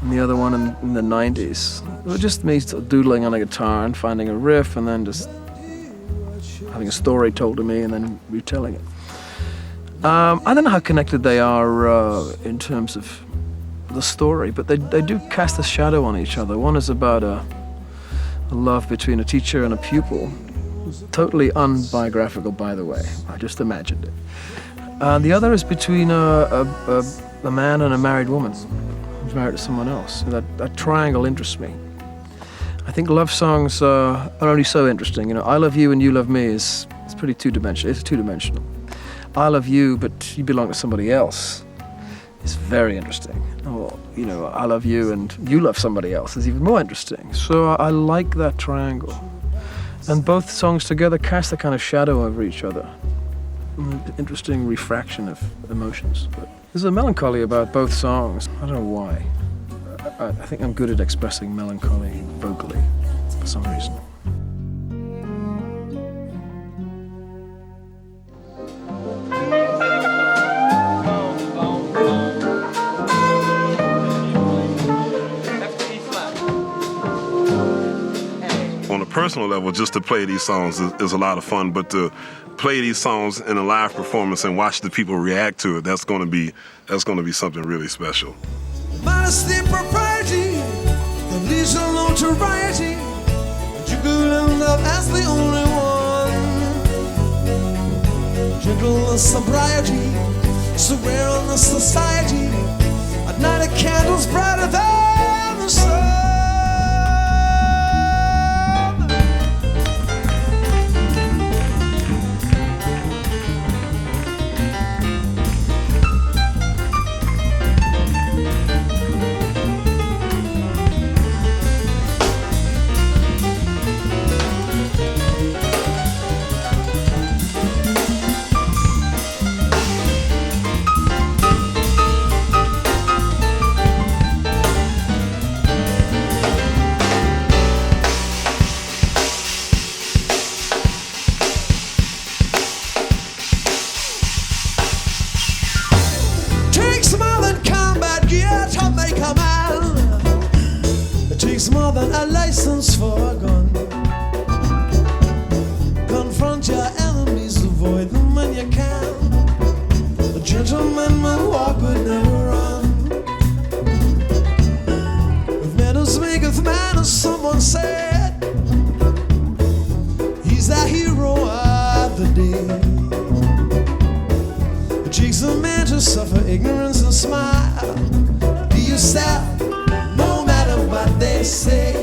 S1: and the other one in the 90s. It was just me sort of doodling on a guitar and finding a riff, and then just having a story told to me and then retelling it. I don't know how connected they are in terms of the story, but they do cast a shadow on each other. One is about a love between a teacher and a pupil. Totally unbiographical, by the way. I just imagined it. And the other is between a man and a married woman who's married to someone else. That triangle interests me. I think love songs are only so interesting. You know, I love you and you love me it's pretty two-dimensional. It's two-dimensional. I love you, but you belong to somebody else. It's very interesting. Or, you know, I love you and you love somebody else is even more interesting. So I like that triangle. And both songs together cast a kind of shadow over each other. Interesting refraction of emotions. But there's a melancholy about both songs. I don't know why. I think I'm good at expressing melancholy vocally for some reason.
S2: On a personal level, just to play these songs is a lot of fun, but to play these songs in a live performance and watch the people react to it, that's going to be something really special.
S8: modesty, propriety, the least of notoriety. But you could end up as the only one. Gentleness, sobriety, so rare in the society. At night a candle's brighter than the sun. said he's the hero of the day. It takes a man to suffer ignorance and smile. Be yourself, no matter what they say.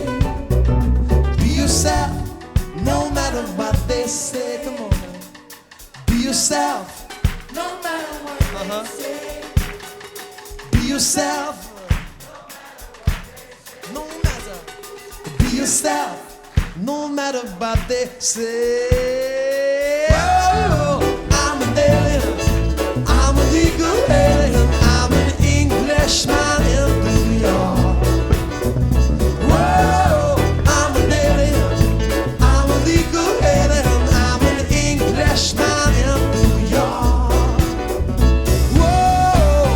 S8: Be yourself, no matter what they say. Come on now. Be yourself, no matter what they say. Be yourself, no matter. Be yourself, no matter what they say. Oh, I'm an alien, I'm a legal alien, I'm an Englishman in New York. Whoa, I'm an alien, I'm a legal alien, I'm an Englishman in New York. Whoa,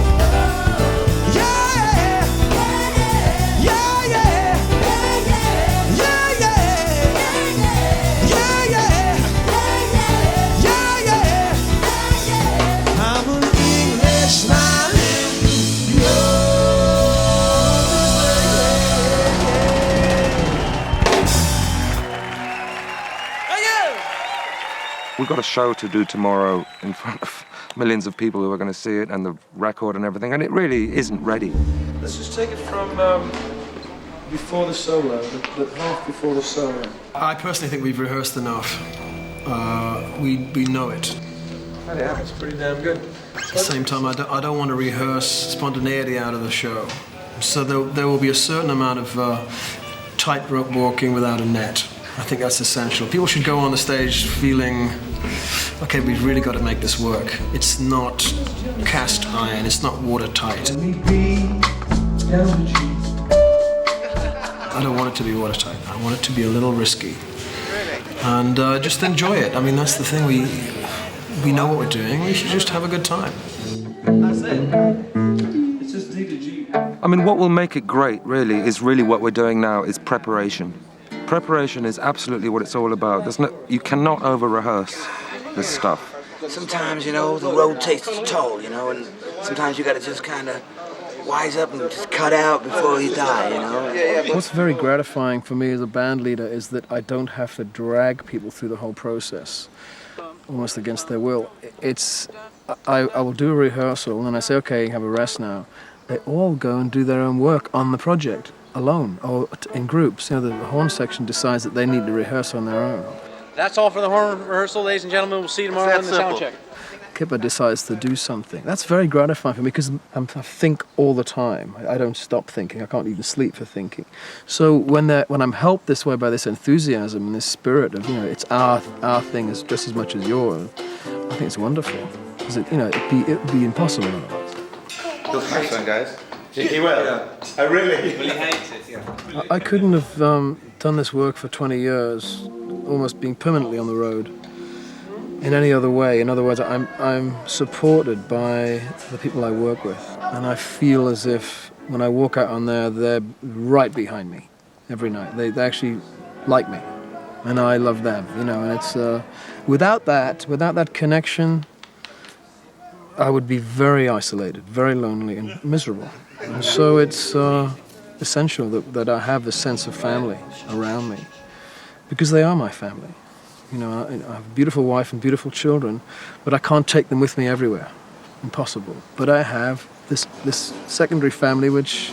S8: yeah, yeah, yeah, yeah, yeah, yeah, yeah, yeah. I'm an Englishman in New York.
S7: We've got a show to do tomorrow in front of millions of people who are going to see it, and the record and everything, and it really isn't ready.
S1: Let's just take it from before the solo, the half before the solo. I personally think we've rehearsed enough. We know it.
S7: Yeah,
S1: It's pretty damn good. At the same time, I don't want to rehearse spontaneity out of the show. So there will be a certain amount of tightrope walking without a net. I think that's essential. People should go on the stage feeling, okay, we've really got to make this work. It's not cast iron, it's not watertight. I don't want it to be watertight. I want it to be a little risky. And just enjoy it. I mean, that's the thing. We know what we're doing. We should just have a good time.
S3: That's it. It's just D to G.
S7: I mean, what will make it great, really, is really what we're doing now, is preparation. Preparation is absolutely what it's all about. You cannot over-rehearse this stuff.
S11: Sometimes, the road takes its toll, and sometimes you got to just kind of wise up and just cut out before you die,
S1: What's very gratifying for me as a band leader is that I don't have to drag people through the whole process, almost against their will. I will do a rehearsal and I say, okay, have a rest now. They all go and do their own work on the project, alone or in groups. The horn section decides that they need to rehearse on their own.
S12: That's all for the horn rehearsal, ladies and gentlemen. We'll see you tomorrow in the sound check.
S1: Kipper decides to do something. That's very gratifying for me because I think all the time. I don't stop thinking. I can't even sleep for thinking. So when I'm helped this way by this enthusiasm and this spirit of it's our thing is just as much as yours, I think it's wonderful. Because it'd be impossible otherwise.
S6: He'll have fun, guys.
S3: He will. Yeah. I really.
S6: Will he hate it? Yeah.
S1: I couldn't have done this work for 20 years, almost being permanently on the road, in any other way. In other words, I'm supported by the people I work with, and I feel as if when I walk out on there, they're right behind me every night. They actually like me, and I love them. And it's without that connection, I would be very isolated, very lonely, and miserable. And so it's essential that I have the sense of family around me, because they are my family. I have a beautiful wife and beautiful children, but I can't take them with me everywhere. Impossible. But I have this secondary family which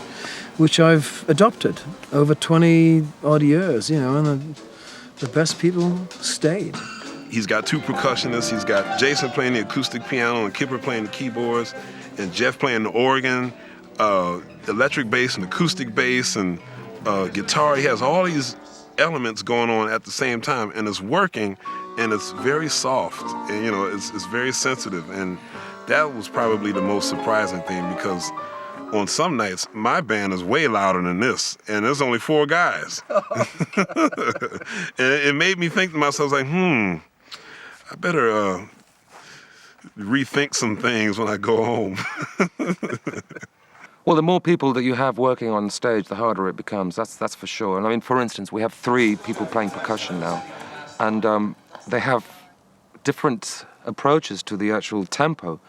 S1: I've adopted over 20-odd years, and the best people stayed.
S2: He's got two percussionists. He's got Jason playing the acoustic piano and Kipper playing the keyboards, and Jeff playing the organ, electric bass and acoustic bass and guitar. He has all these elements going on at the same time, and it's working, and it's very soft, and it's very sensitive, and that was probably the most surprising thing, because on some nights my band is way louder than this, and there's only 4 guys. And it made me think to myself, like, I better rethink some things when I go home.
S7: Well, the more people that you have working on stage, the harder it becomes. That's for sure. And I mean, for instance, we have 3 people playing percussion now, and they have different approaches to the actual tempo.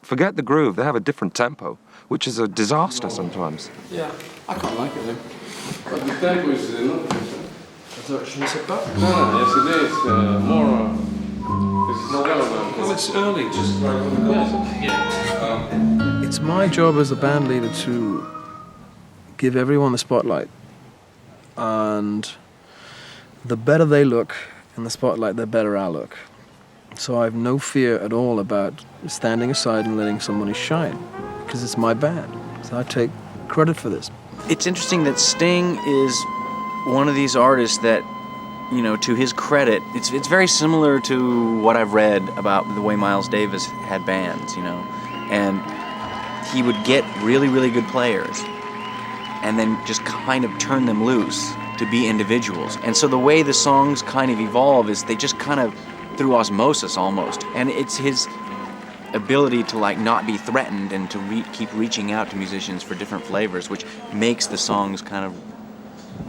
S7: Forget the groove; they have a different tempo, which is a disaster sometimes.
S3: Yeah, I quite like it. But the tempo is not different.
S1: je ne sais pas.
S13: No, yesterday it's more. It's relevant.
S1: Well, it's early, just it's my job as the band leader to give everyone the spotlight, and the better they look in the spotlight, the better I look. So I have no fear at all about standing aside and letting somebody shine, because it's my band. So I take credit for this.
S10: It's interesting that Sting is one of these artists that, you know, to his credit, it's very similar to what I've read about the way Miles Davis had bands, you know, and he would get really, really good players and then just kind of turn them loose to be individuals. And so the way the songs kind of evolve is they just kind of through osmosis almost, and it's his ability to like not be threatened and to keep reaching out to musicians for different flavors, which makes the songs kind of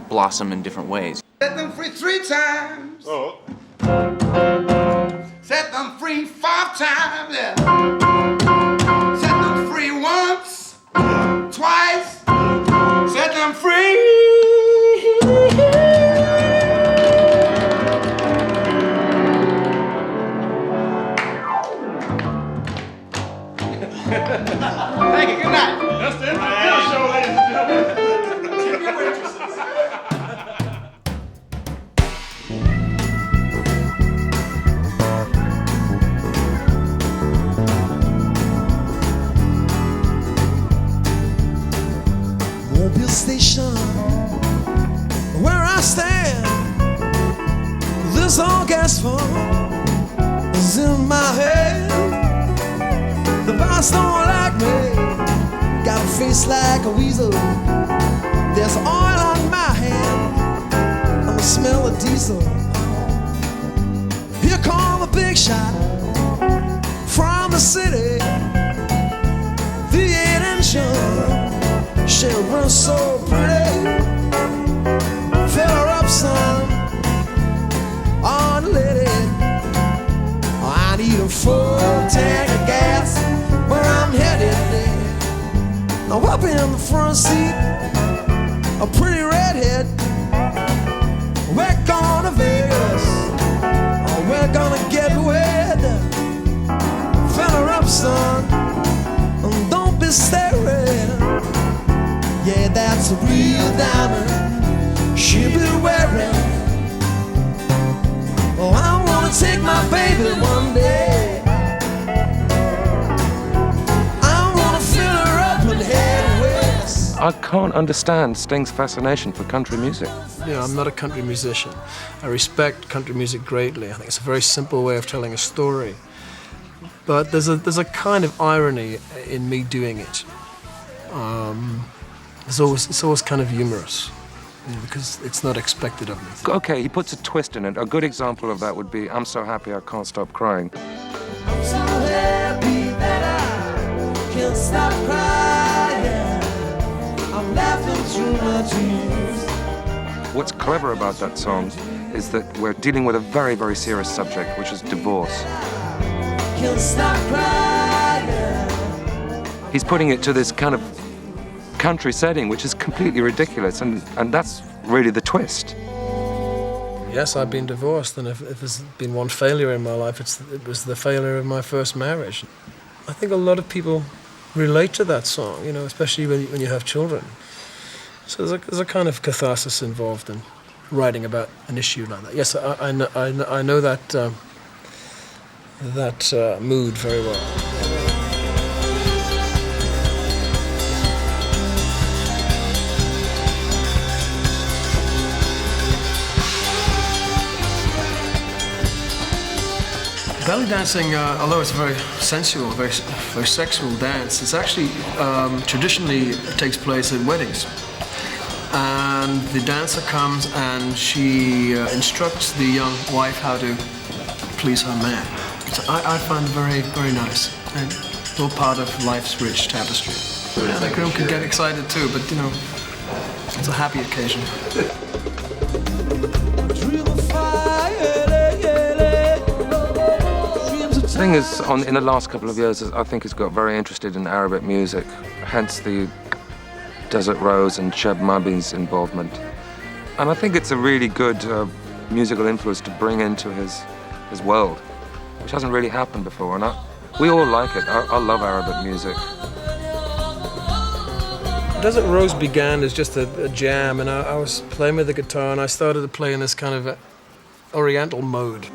S10: blossom in different ways.
S8: Set them free 3 times. Oh. Set them free 5 times. Yeah. Set them free once, twice. Set them free.
S3: Thank you, good night. That's the end of the show, ladies and gentlemen. Tip your waitresses.
S8: Mobile station, where I stand, this old gas phone is in my head. The boss don't like me, got a face like a weasel. There's oil on my hand, and the smell of diesel. Here come a big shot from the city. V8 engine, she runs so pretty. Fill her up, son, on lady. I need a full tank of gas where I'm headed. Now up in the front seat, a pretty redhead. We're going to Vegas, oh, we're gonna get wet. Fill her up, son, and don't be staring. Yeah, that's a real diamond she'll be wearing. Oh, I wanna take my baby one day. I wanna fill her up and head west.
S7: I can't understand Sting's fascination for country music.
S1: You know, I'm not a country musician. I respect country music greatly. I think it's a very simple way of telling a story. But there's a kind of irony in me doing it. It's always kind of humorous, you know, because it's not expected of me.
S7: Okay, he puts a twist in it. A good example of that would be I'm So Happy I Can't Stop Crying.
S8: I'm so happy that I can't stop crying. I'm laughing through my tears.
S7: What's clever about that song is that we're dealing with a very, very serious subject, which is divorce.
S8: Can't stop crying.
S7: He's putting it to this kind of country setting, which is completely ridiculous, and that's really the twist.
S1: Yes, I've been divorced, and if there's been one failure in my life, it was the failure of my first marriage. I think a lot of people relate to that song, you know, especially when you have children. So there's a kind of catharsis involved in writing about an issue like that. Yes, I know that mood very well. Belly dancing, although it's a very sensual, very sexual dance, it's actually traditionally takes place at weddings. And the dancer comes and she instructs the young wife how to please her man. So I find it very, very nice, and all part of life's rich tapestry. And the groom can get excited too, but you know, it's a happy occasion.
S7: Sting is, in the last couple of years, I think has got very interested in Arabic music, hence the Desert Rose and Cheb Mabi's involvement. And I think it's a really good musical influence to bring into his world, which hasn't really happened before. And we all like it. I love Arabic music.
S1: Desert Rose began as just a jam, and I was playing with the guitar, and I started to play in this kind of oriental mode.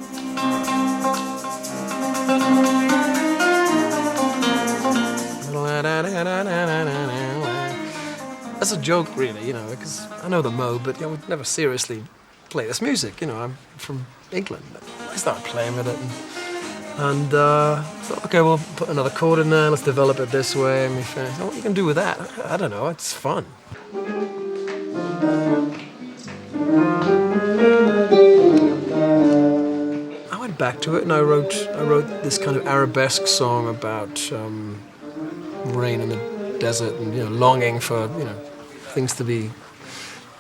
S1: That's a joke, really, you know, because I know the mode, but I would never seriously play this music. You know, I'm from England. I started playing with it, and thought, okay, we'll put another chord in there. Let's develop it this way. And we finished. What you can do with that? I don't know. It's fun. I went back to it, and I wrote this kind of arabesque song about rain in the desert, and longing for things to be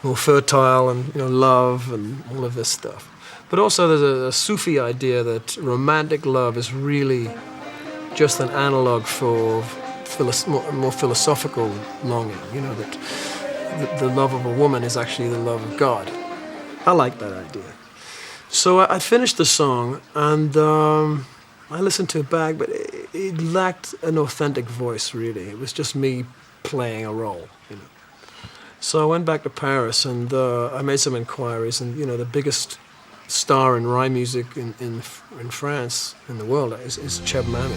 S1: more fertile, and love, and all of this stuff. But also there's a Sufi idea that romantic love is really just an analog for more philosophical longing, that the love of a woman is actually the love of God. I like that idea. So I finished the song, and I listened to it back, but it lacked an authentic voice, really. It was just me playing a role, So I went back to Paris, and I made some inquiries, and the biggest star in rhyme music in France, in the world, is Cheb Mami.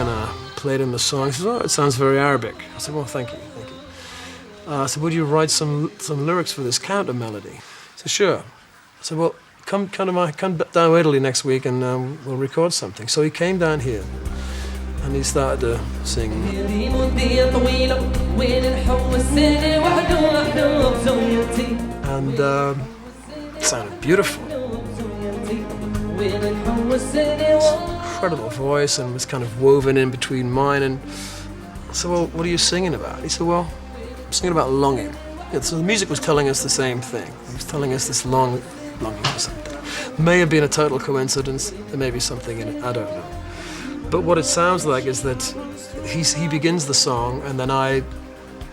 S1: And I played him the song. He says, "Oh, it sounds very Arabic." I said, "Well, thank you." I said, "Would you write some lyrics for this counter melody?" He said, "Sure." I said, "Well, come down to Italy next week, and we'll record something." So he came down here, and he started to sing. And it sounded beautiful. Incredible voice, and was kind of woven in between mine. And I said, "Well, what are you singing about?" He said, "Well, I'm singing about longing." So the music was telling us the same thing. It was telling us this longing for something. May have been a total coincidence. There may be something in it. I don't know. But what it sounds like is that he begins the song, and then I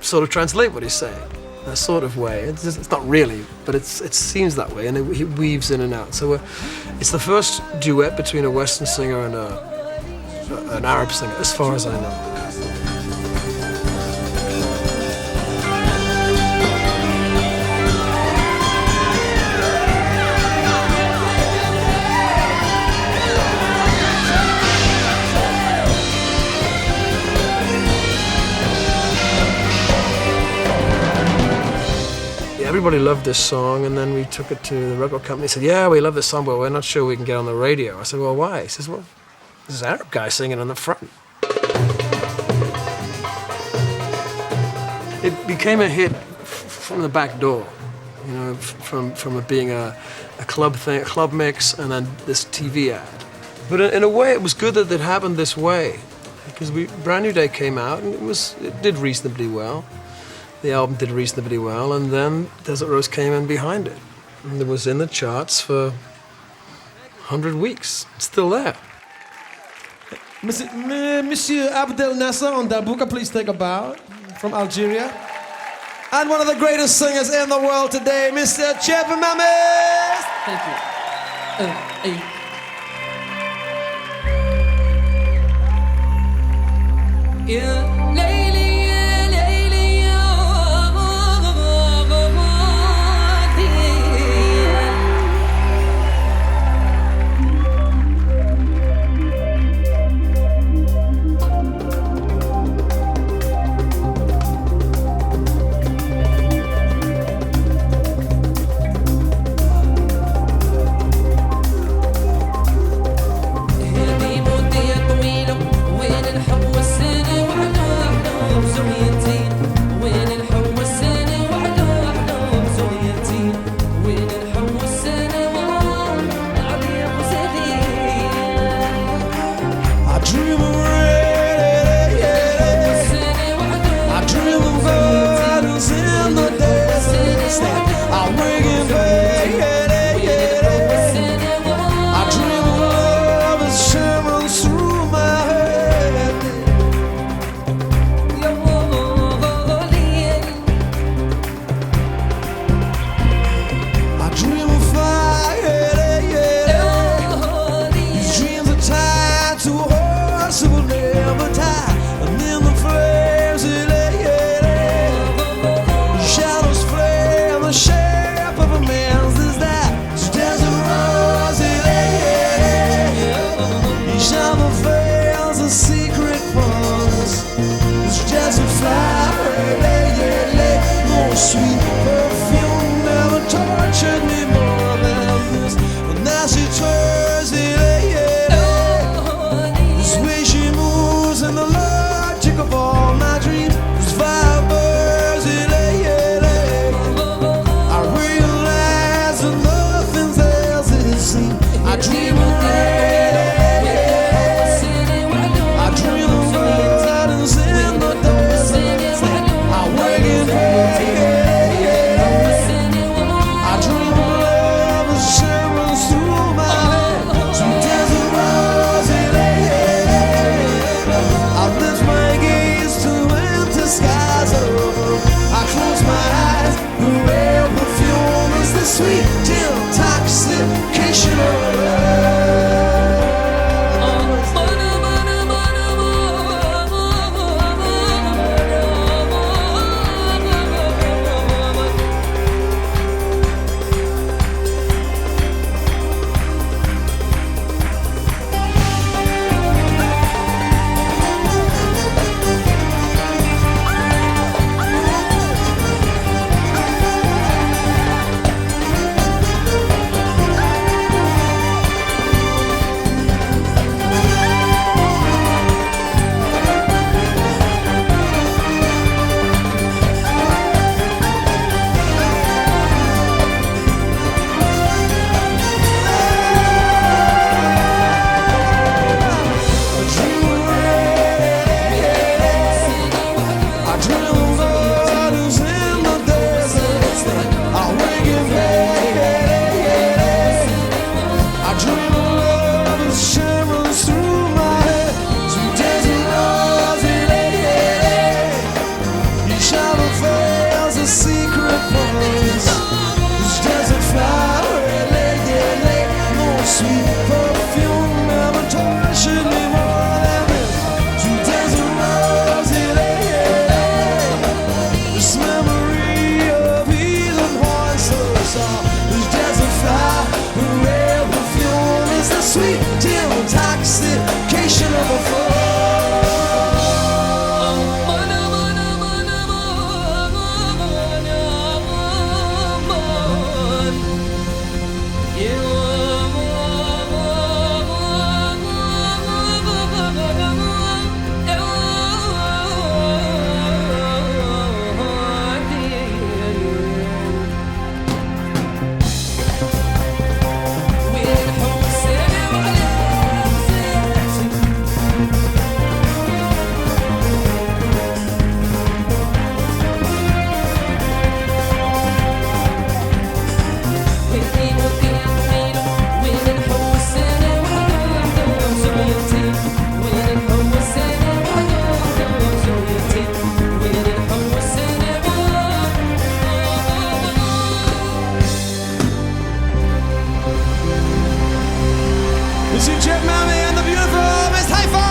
S1: sort of translate what he's saying in a sort of way. It's not really, but it seems that way, and he weaves in and out. So it's the first duet between a Western singer and an Arab singer, as far as I know. Everybody loved this song, and then we took it to the record company. He said, "Yeah, we love this song, but we're not sure we can get on the radio." I said, "Well, why?" He says, "Well, there's an Arab guy singing on the front." It became a hit from the back door, from it being a club thing, a club mix, and then this TV ad. But in a way, it was good that it happened this way, because Brand New Day came out, and it did reasonably well. The album did reasonably well, and then Desert Rose came in behind it. And it was in the charts for 100 weeks. It's still there.
S3: Monsieur Abdel Nasser on Darbuka, please take a bow, from Algeria. And one of the greatest singers in the world today, Mr. Cheb Mami. Thank you.
S8: Yeah. وين الحب والسنة وحده
S3: sweet intoxication of a Mr. Jeff Mammy and the beautiful Miss Haifa!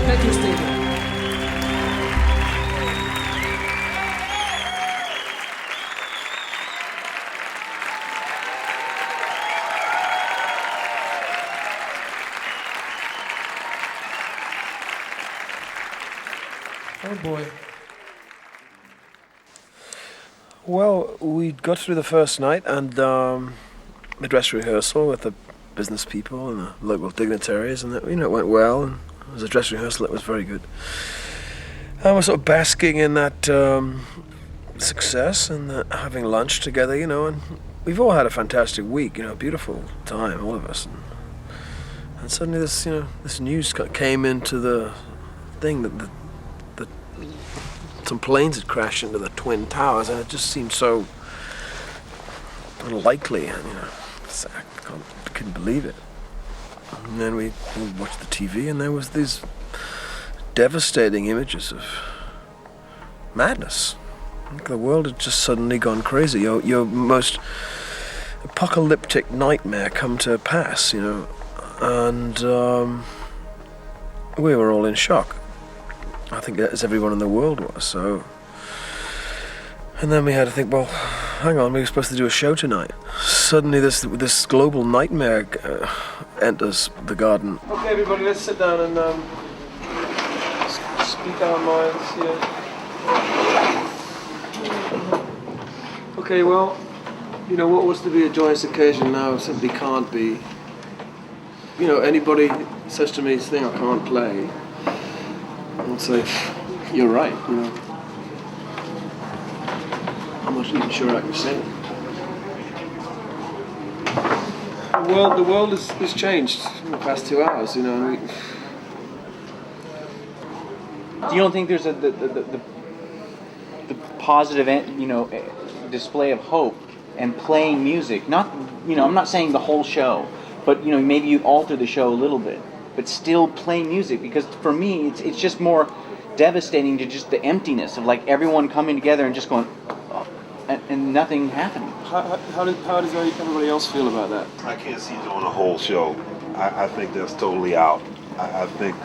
S14: Thank you, Steve.
S3: Oh boy.
S1: Well, we got through the first night and the dress rehearsal with the business people and the local dignitaries, and it went well. And it was a dress rehearsal that was very good. And we're sort of basking in that success and having lunch together, and we've all had a fantastic week, a beautiful time, all of us. And suddenly this news came into the thing that some planes had crashed into the Twin Towers, and it just seemed so unlikely. And I couldn't believe it. And then we watched the TV, and there was these devastating images of madness. Like the world had just suddenly gone crazy. Your most apocalyptic nightmare come to pass, and we were all in shock. I think as everyone in the world was. So, and then we had to think, well, hang on, we were supposed to do a show tonight. Suddenly this global nightmare enters the garden.
S3: Okay, everybody, let's sit down and speak our minds here.
S1: Okay, well, what was to be a joyous occasion now simply can't be. Anybody says to me, this thing I can't play, I'll say, you're right, I'm not even sure I can sing. The world has changed in the past 2 hours,
S12: You don't think there's the positive, display of hope and playing music? Not, I'm not saying the whole show, but maybe you alter the show a little bit, but still play music, because for me it's just more devastating to just the emptiness of like everyone coming together and just going, and nothing happening.
S3: How does everybody else feel about that?
S2: I can't see doing a whole show. I think that's totally out. I think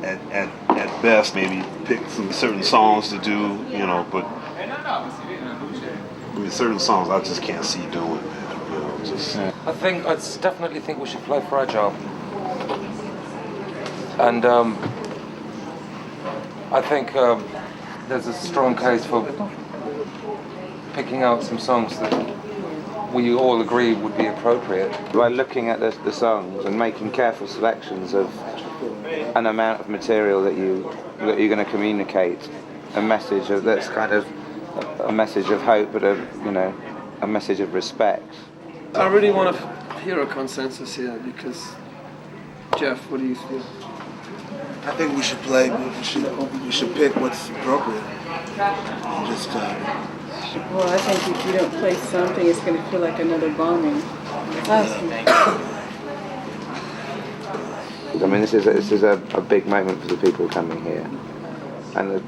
S2: at best maybe pick some certain songs to do, but certain songs I just can't see doing, man.
S7: I definitely think we should play Fragile. And I think there's a strong case for picking out some songs that we all agree would be appropriate.
S5: By looking at the songs and making careful selections of an amount of material that you're going to communicate a message that's kind of a message of hope, but a message of respect.
S1: I really want to hear a consensus here, because Jeff, what do you feel?
S15: I think we should play. We should pick what's appropriate. And just.
S16: Well, I think if you don't play something, it's going to feel like another bombing.
S5: I mean, this is a big moment for the people coming here, and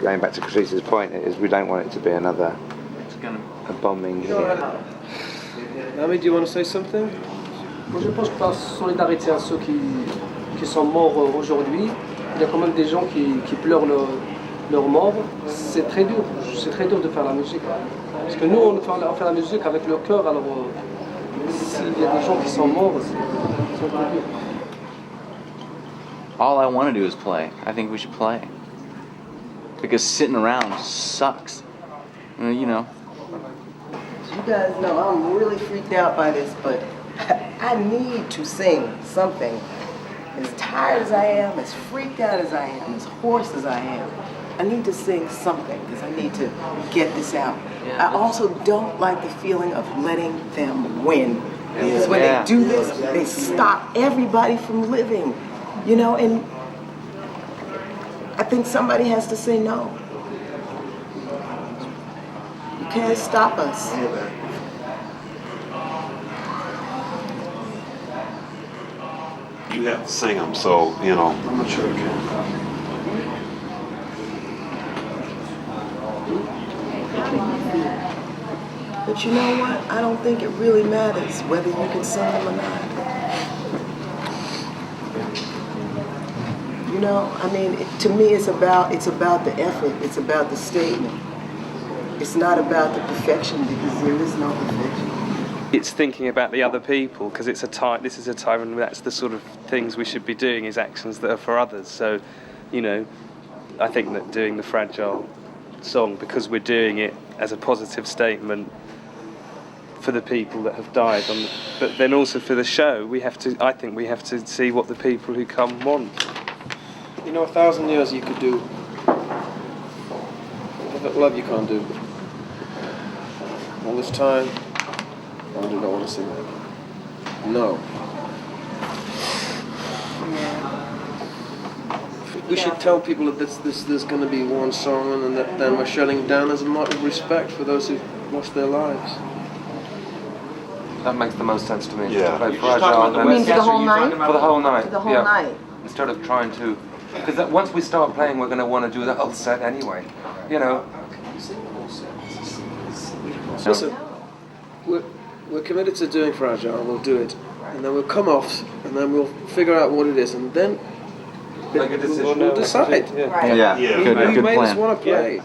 S5: going back to Chris's point, is we don't want it to be another bombing here.
S1: Nami, do you want to say something?
S14: Moi, je pense que par solidarité à ceux qui sont morts aujourd'hui, il y a quand même des gens qui pleurent leurs morts. C'est très dur de faire la musique. Parce que nous, on fait la musique avec le cœur, alors s'il y a des gens qui sont morts, c'est très dur.
S10: All I want to do is play. I think we should play. Because sitting around sucks. You know.
S17: You guys know I'm really freaked out by this, but I need to sing something. As tired as I am, as freaked out as I am, as hoarse as I am, I need to sing something because I need to get this out. I also don't like the feeling of letting them win. Because when they do this, they stop everybody from living. You know, and I think somebody has to say no. You can't stop us.
S2: You have to sing them, so, you know.
S15: I'm not sure I can.
S17: But you know what? I don't think it really matters whether you can sing them or not. You know, I mean, to me, it's about the effort. It's about the statement. It's not about the perfection because there is no perfection.
S18: It's thinking about the other people because this is a time when that's the sort of things we should be doing, is actions that are for others. So, you know, I think that doing the Fragile song, because we're doing it as a positive statement for the people that have died, but then also for the show, I think we have to see what the people who come want.
S14: You know, 1,000 years you could do. But love you can't do. All this time, I do not want to sing that. No. We should tell people that there's going to be one song and that then we're shutting down as a mark of respect for those who've lost their lives.
S7: That makes the most sense to me.
S2: Yeah.
S7: Like
S17: You mean for the whole night?
S7: For the whole night.
S17: For the whole night.
S7: Instead of trying to, because once we start playing, we're going to want to do the whole set anyway. You know.
S14: Listen, we're committed to doing Fragile. We'll do it, and then we'll come off, and then we'll figure out what it is, and then
S7: Make a decision.
S14: we'll decide.
S10: Yeah.
S14: We
S10: Good
S14: made us
S10: plan.
S14: want to play.